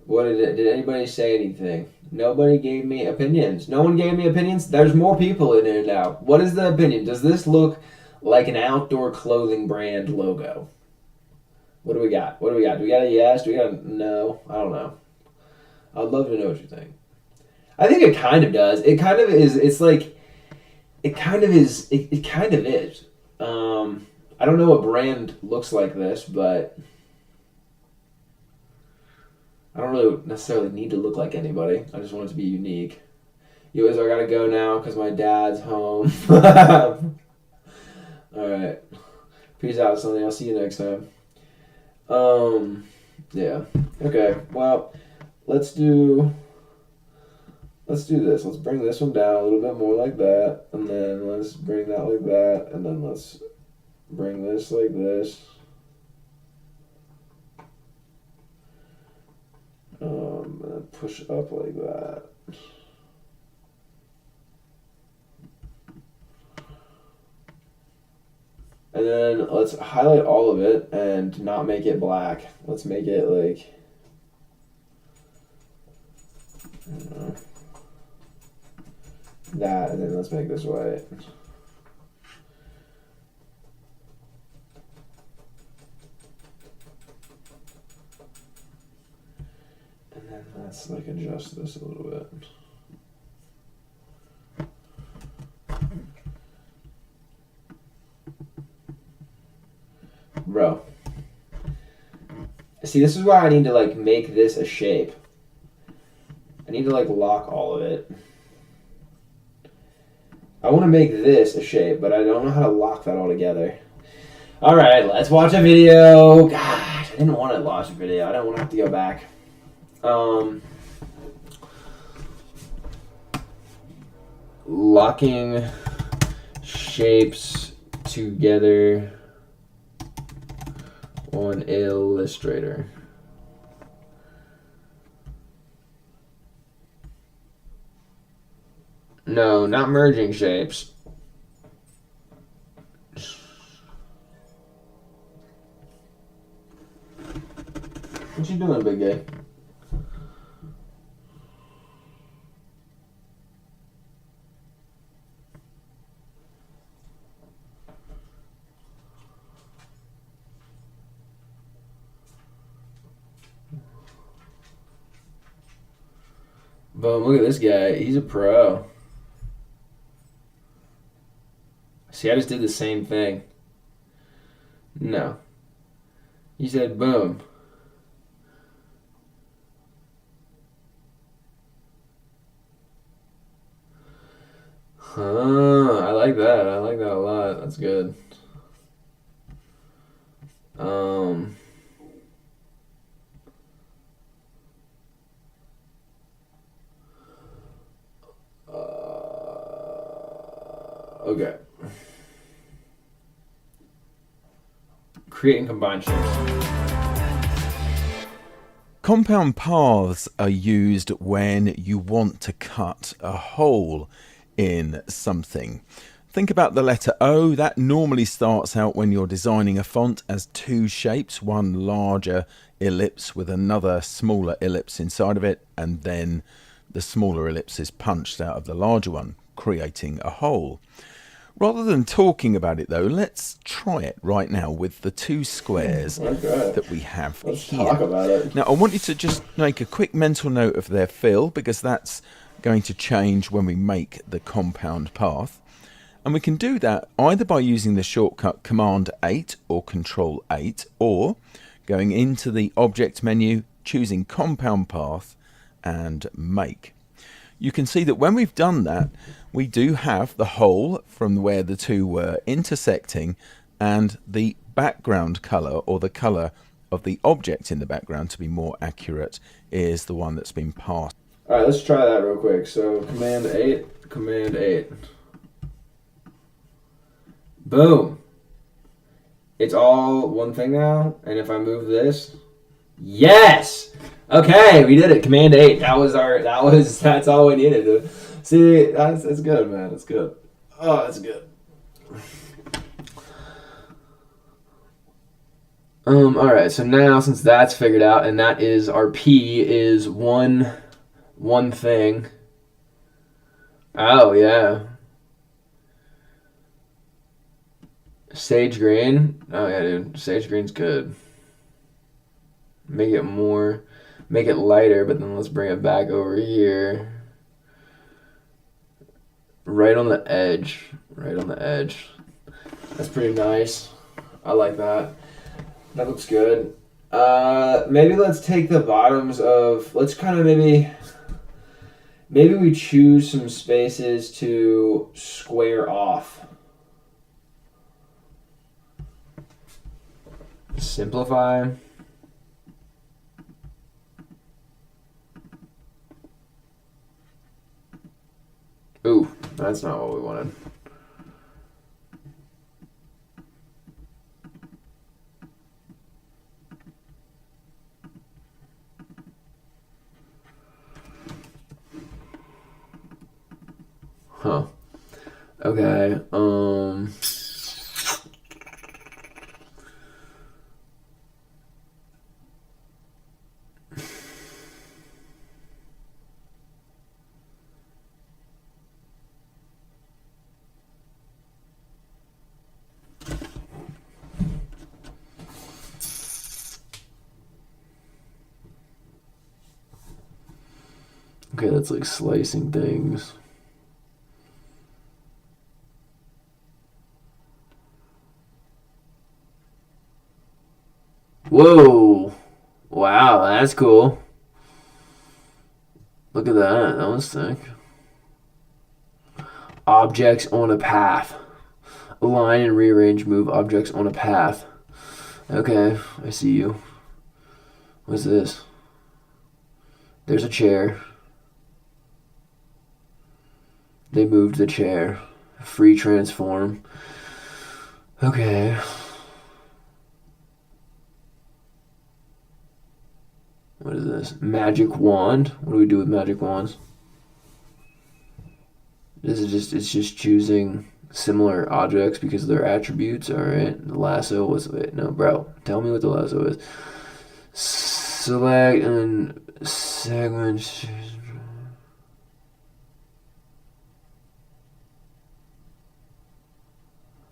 what did anybody say anything? Nobody gave me opinions. No one gave me opinions. There's more people in here now. What is the opinion? Does this look like an outdoor clothing brand logo? What do we got? Do we got a yes? Do we got a no? I don't know. I'd love to know what you think. I think it kind of does. It kind of is. It's like, it kind of is. It kind of is. I don't know what brand looks like this, but I don't really necessarily need to look like anybody. I just want it to be unique. Anyways, I gotta go now because my dad's home. Alright. Peace out, Sonny. I'll see you next time. Yeah. Okay. Well, let's do this. Let's bring this one down a little bit more like that, and then let's bring that like that, and then let's bring this like this. And then push up like that. And then let's highlight all of it and not make it black. Let's make it like, I don't know, that, and then let's make this white. And then let's like adjust this a little bit. Bro. See, this is why I need to like make this a shape. I need to like lock all of it. I want to make this a shape, but I don't know how to lock that all together. Alright, let's watch a video. Gosh, I didn't want to watch a video. I don't want to have to go back. Locking shapes together on Illustrator. No, not merging shapes. What you doing, big guy? Boom, look at this guy. He's a pro. See, I just did the same thing. No. You said boom. I like that. I like that a lot. That's good. Okay. Create and combine shapes. Compound paths are used when you want to cut a hole in something. Think about the letter O. That normally starts out when you're designing a font as two shapes, one larger ellipse with another smaller ellipse inside of it, and then the smaller ellipse is punched out of the larger one, creating a hole. Rather than talking about it though, let's try it right now with the two squares that we have here. Talk about it. Now I want you to just make a quick mental note of their fill, because that's going to change when we make the compound path. And we can do that either by using the shortcut Command 8 or Control 8, or going into the object menu, choosing compound path and make. You can see that when we've done that, we do have the hole from where the two were intersecting, and the background color, or the color of the object in the background to be more accurate, is the one that's been passed. Alright, let's try that real quick. So Command 8, Command 8. Boom. It's all one thing now, and if I move this, yes! Okay, we did it. Command 8. That's all we needed. See, that's good, man. That's good. Oh, that's good. Alright, so now since that's figured out, and that is our P is one thing. Oh, yeah. Sage green. Oh, yeah, dude. Sage green's good. Make it lighter, but then let's bring it back over here. Right on the edge. Right on the edge. That's pretty nice. I like that. That looks good. Maybe let's take the bottoms of. Let's kind of maybe we choose some spaces to square off. Simplify. Ooh, that's not what we wanted. Huh. Okay. Okay, that's like slicing things. Whoa. Wow, that's cool. Look at that. That was sick. Objects on a path. Align and rearrange, move objects on a path. Okay, I see you. What's this? There's a chair. They moved the chair. Free transform. Okay. What is this? Magic wand. What do we do with magic wands? This is just, it's just choosing similar objects because of their attributes. All right. The lasso was, wait, no, bro. Tell me what the lasso is. Select and segment.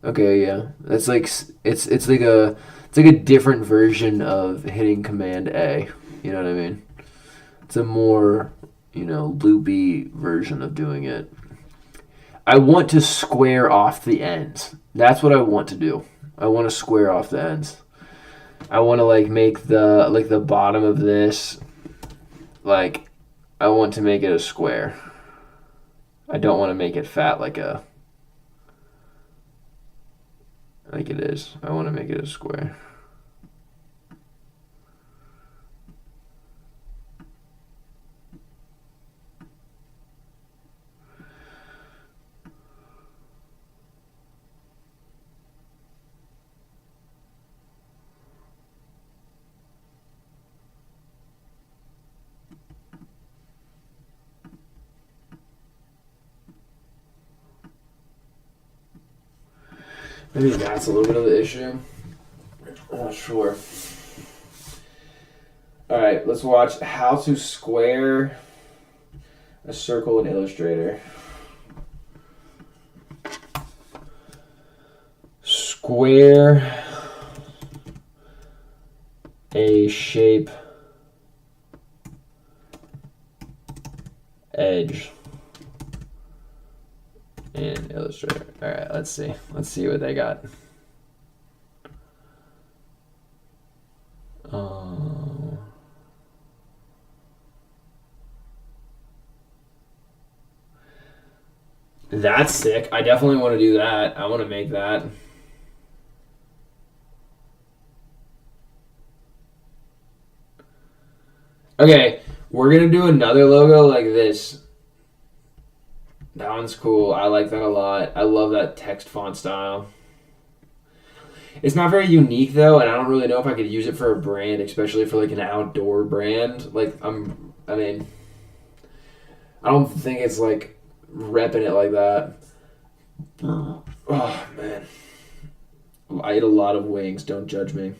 Okay, yeah. That's like it's like a different version of hitting Command A. You know what I mean? It's a more, loopy version of doing it. I want to square off the ends. That's what I want to do. I want to square off the ends. I want to make the bottom of this I want to make it a square. I don't want to make it fat like it is. I want to make it a square. Maybe that's a little bit of the issue. I'm not sure. Alright, let's watch how to square a circle in Illustrator. Square a shape edge in Illustrator. Alright, let's see. Let's see what they got. That's sick. I definitely want to do that. I want to make that. Okay, we're going to do another logo like this. That one's cool. I like that a lot. I love that text font style. It's not very unique though, and I don't really know if I could use it for a brand, especially for an outdoor brand. I don't think it's repping it like that. Oh man, I ate a lot of wings. Don't judge me.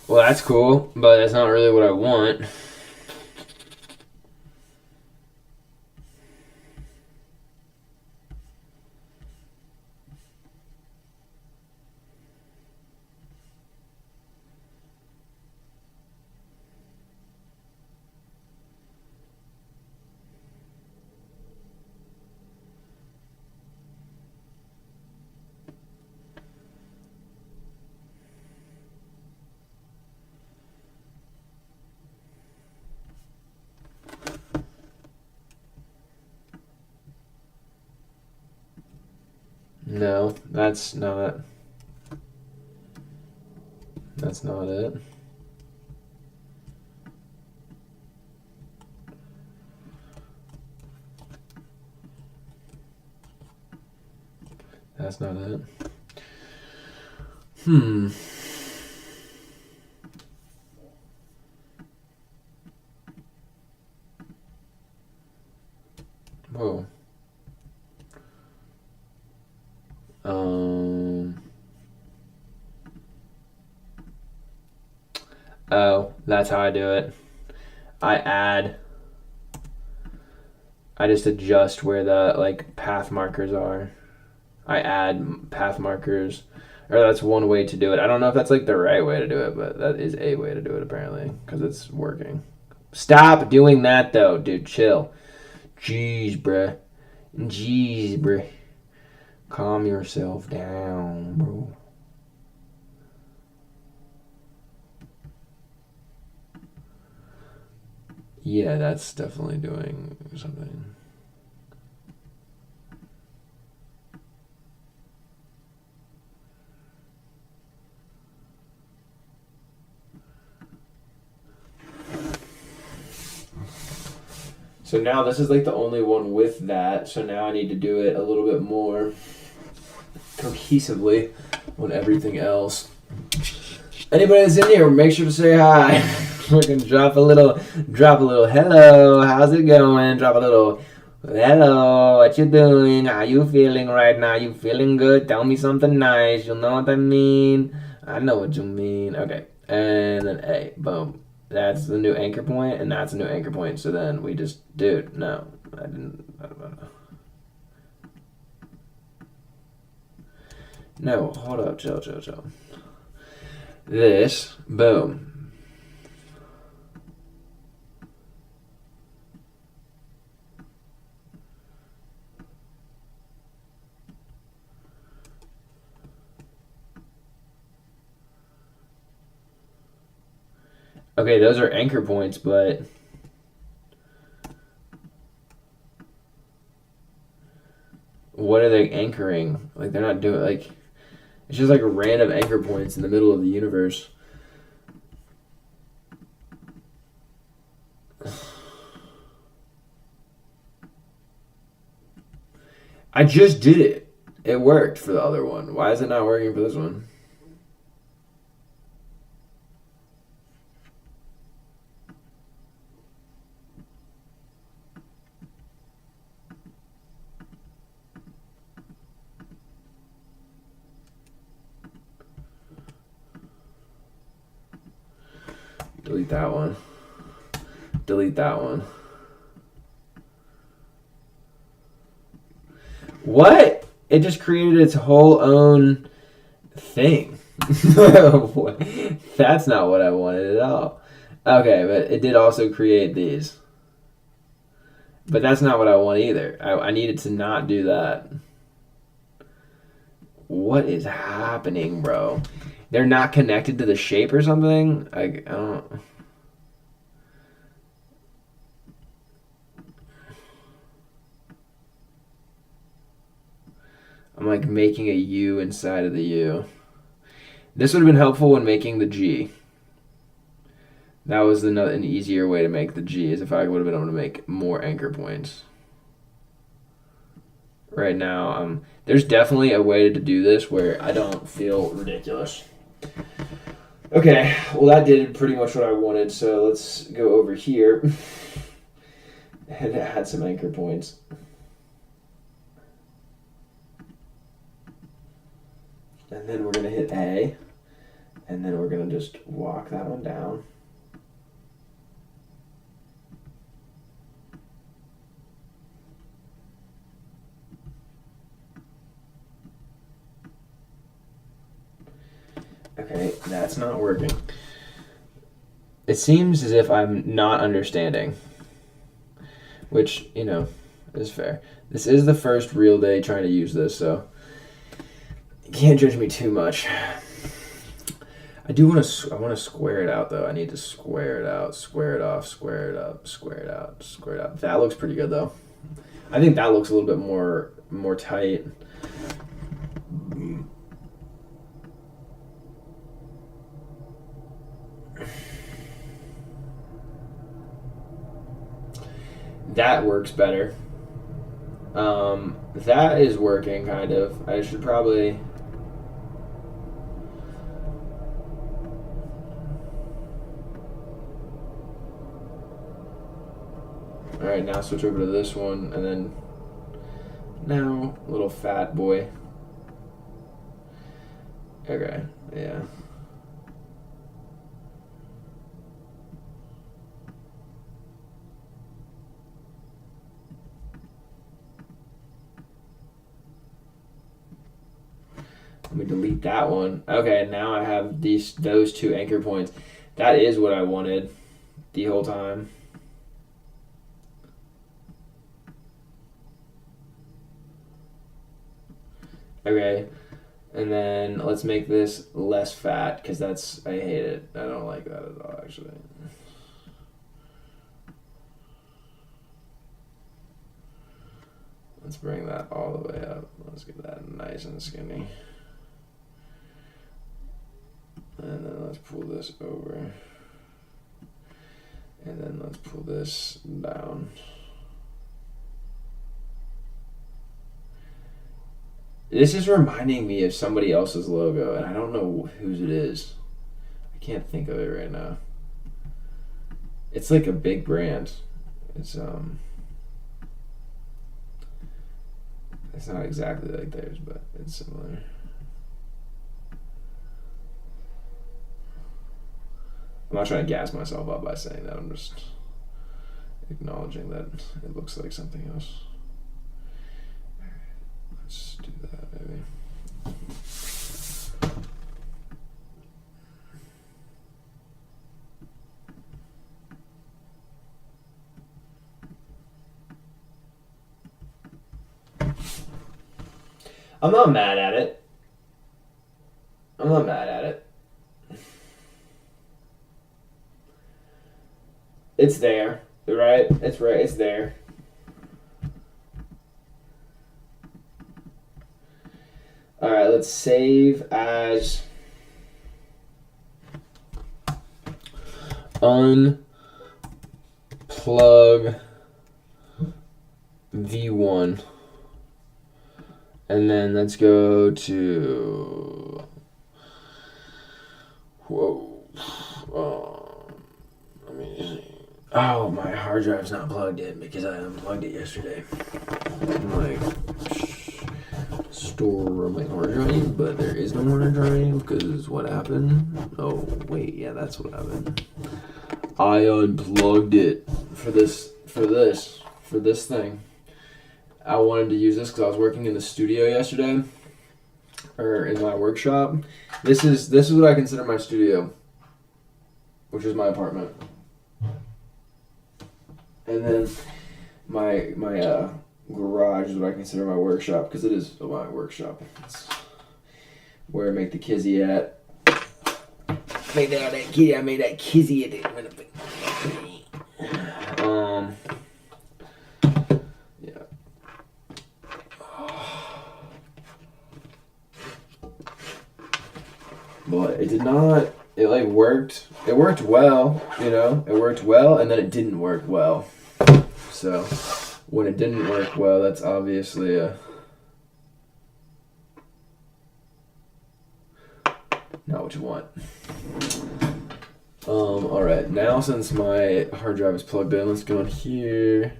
Well, that's cool, but that's not really what I want. No, that's not. That's not it. That's not it. Whoa. Oh, that's how I do it. I just adjust where the like path markers are. I add path markers, or that's one way to do it. I don't know if that's like the right way to do it, but that is a way to do it apparently because it's working. Stop doing that though, dude. Chill. Jeez, bruh. Jeez, bruh. Calm yourself down, bro. Yeah, that's definitely doing something. So now this is like the only one with that, so now I need to do it a little bit more cohesively on everything else. Anybody that's in here, make sure to say hi. We're gonna drop a little hello, how's it going? Drop a little hello, what you doing? How you feeling right now? You feeling good? Tell me something nice, you know what I mean? I know what you mean. Okay, and then A, boom. That's the new anchor point, and that's a new anchor point. So then we just, dude, no, I didn't. No, hold up, chill. This, boom. Okay, those are anchor points, but what are they anchoring? Like, they're not doing, like, it's just like random anchor points in the middle of the universe. I just did it. It worked for the other one. Why is it not working for this one? Delete that one. Delete that one. What? It just created its whole own thing. That's not what I wanted at all. Okay, but it did also create these. But that's not what I want either. I needed to not do that. What is happening, bro? They're not connected to the shape or something? I don't... I'm like making a U inside of the U. This would have been helpful when making the G. That was an easier way to make the G, is if I would have been able to make more anchor points. Right now, there's definitely a way to do this where I don't feel ridiculous. Okay, well that did pretty much what I wanted, so let's go over here and add some anchor points. And then we're going to hit A, And then we're going to just walk that one down. Okay, that's not working. It seems as if I'm not understanding, which, you know, is fair. This is the first real day trying to use this, so you can't judge me too much. I want to square it out, though. I need to square it out, square it off, square it up, square it out, square it out. That looks pretty good, though. I think that looks a little bit more tight. That works better. That is working, kind of. I should probably... Alright, now switch over to this one, and then... Now, little fat boy. Okay, yeah. Let me delete that one. Okay, now I have those 2 anchor points. That is what I wanted the whole time. Okay, and then let's make this less fat, because I hate it. I don't like that at all, actually. Let's bring that all the way up. Let's get that nice and skinny. And then let's pull this over. And then let's pull this down. This is reminding me of somebody else's logo, and I don't know whose it is. I can't think of it right now. It's like a big brand. It's not exactly like theirs, but it's similar. I'm not trying to gas myself up by saying that. I'm just acknowledging that it looks like something else. Let's do that, maybe. I'm not mad at it. I'm not mad at it. It's there, right? It's right, it's there. Alright, let's save as unplug V1. And then let's go to... Whoa. Let me see. Oh, my hard drive's not plugged in because I unplugged it yesterday. I'm like, store my hard drive, but there is no hard drive because what happened? Oh, wait, yeah, that's what happened. I unplugged it for this thing. I wanted to use this because I was working in the studio yesterday, or in my workshop. This is what I consider my studio, which is my apartment. And then my garage is what I consider my workshop, because it is my workshop. It's where I make the kizzy at. Made that kitty. I made that kizzy at it. Yeah. But it did not. It like worked. It worked well, you know. It worked well, and then it didn't work well. So when it didn't work well, that's obviously not what you want. Alright, now since my hard drive is plugged in, let's go in here.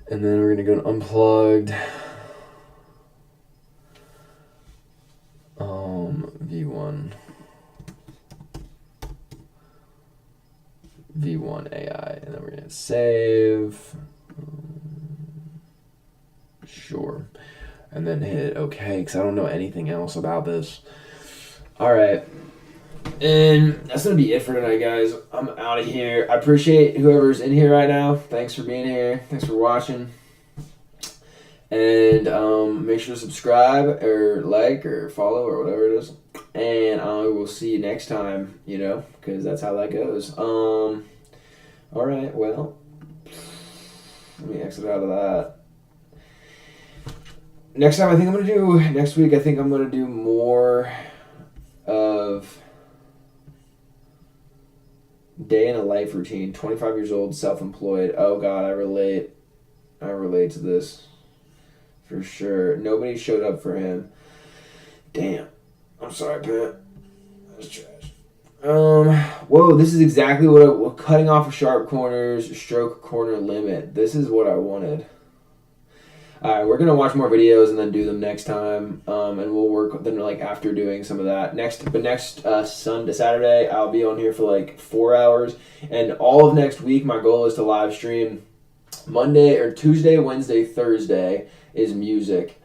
And then we're gonna go to unplugged. V1. V1 AI, and then we're gonna save. Sure, and then hit OK because I don't know anything else about this. All right, and that's gonna be it for tonight, guys. I'm out of here. I appreciate whoever's in here right now. Thanks for being here. Thanks for watching. And make sure to subscribe or like or follow or whatever it is. And I will see you next time, you know, because that's how that goes. All right, well, let me exit out of that. Next week, I think I'm going to do more of day in a life routine. 25 years old, self-employed. Oh, God, I relate to this. For sure. Nobody showed up for him. Damn. I'm sorry, Pat. That's trash. Whoa, this is exactly what cutting off of sharp corners, stroke corner limit. This is what I wanted. Alright, we're gonna watch more videos and then do them next time. And we'll work then like after doing some of that. Next Saturday, I'll be on here for like 4 hours. And all of next week, my goal is to live stream Monday or Tuesday, Wednesday, Thursday is music.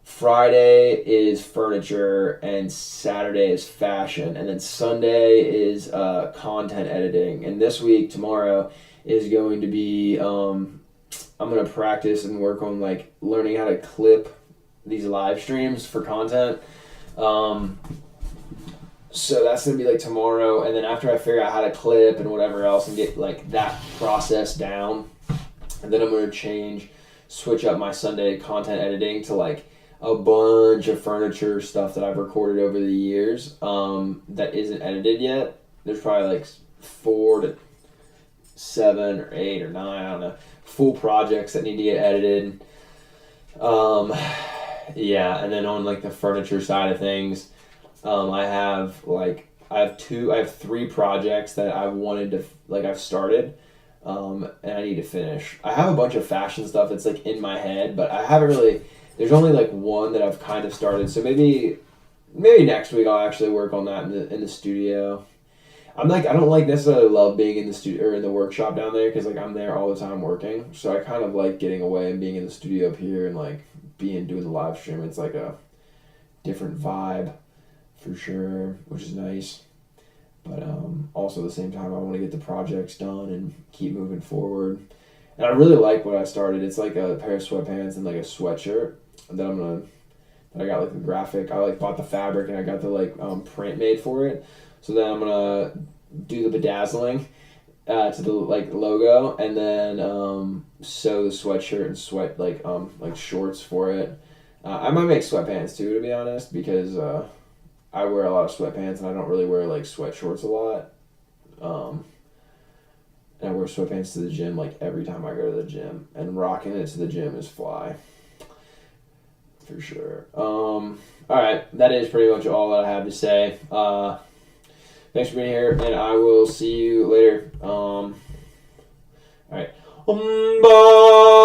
Friday is furniture, and Saturday is fashion, and then Sunday is content editing. And this week, tomorrow, is going to be I'm going to practice and work on like learning how to clip these live streams for content. So that's going to be like tomorrow, and then after I figure out how to clip and whatever else and get like that process down, and then I'm going to switch up my Sunday content editing to like a bunch of furniture stuff that I've recorded over the years that isn't edited yet. There's probably like 4 to 7 or 8 or 9, I don't know, full projects that need to get edited. Yeah, and then on like the furniture side of things, I have 3 projects that I've wanted to I've started. And I need to finish. I have a bunch of fashion stuff that's like in my head, but I haven't really. There's only like one that I've kind of started. So maybe next week I'll actually work on that in the studio. I don't like necessarily love being in the studio or in the workshop down there because like I'm there all the time working. So I kind of like getting away and being in the studio up here and like doing the live stream. It's like a different vibe for sure, which is nice. But also at the same time, I want to get the projects done and keep moving forward. And I really like what I started. It's like a pair of sweatpants and like a sweatshirt that I got like the graphic. I like bought the fabric and I got the like print made for it. So then I'm gonna do the bedazzling to the like logo, and then sew the sweatshirt and sweat like shorts for it. I might make sweatpants too, to be honest, because I wear a lot of sweatpants and I don't really wear like sweat shorts a lot. And I wear sweatpants to the gym like every time I go to the gym, and rocking it to the gym is fly. For sure. Alright, that is pretty much all that I have to say. Thanks for being here, and I will see you later. Alright. Bye!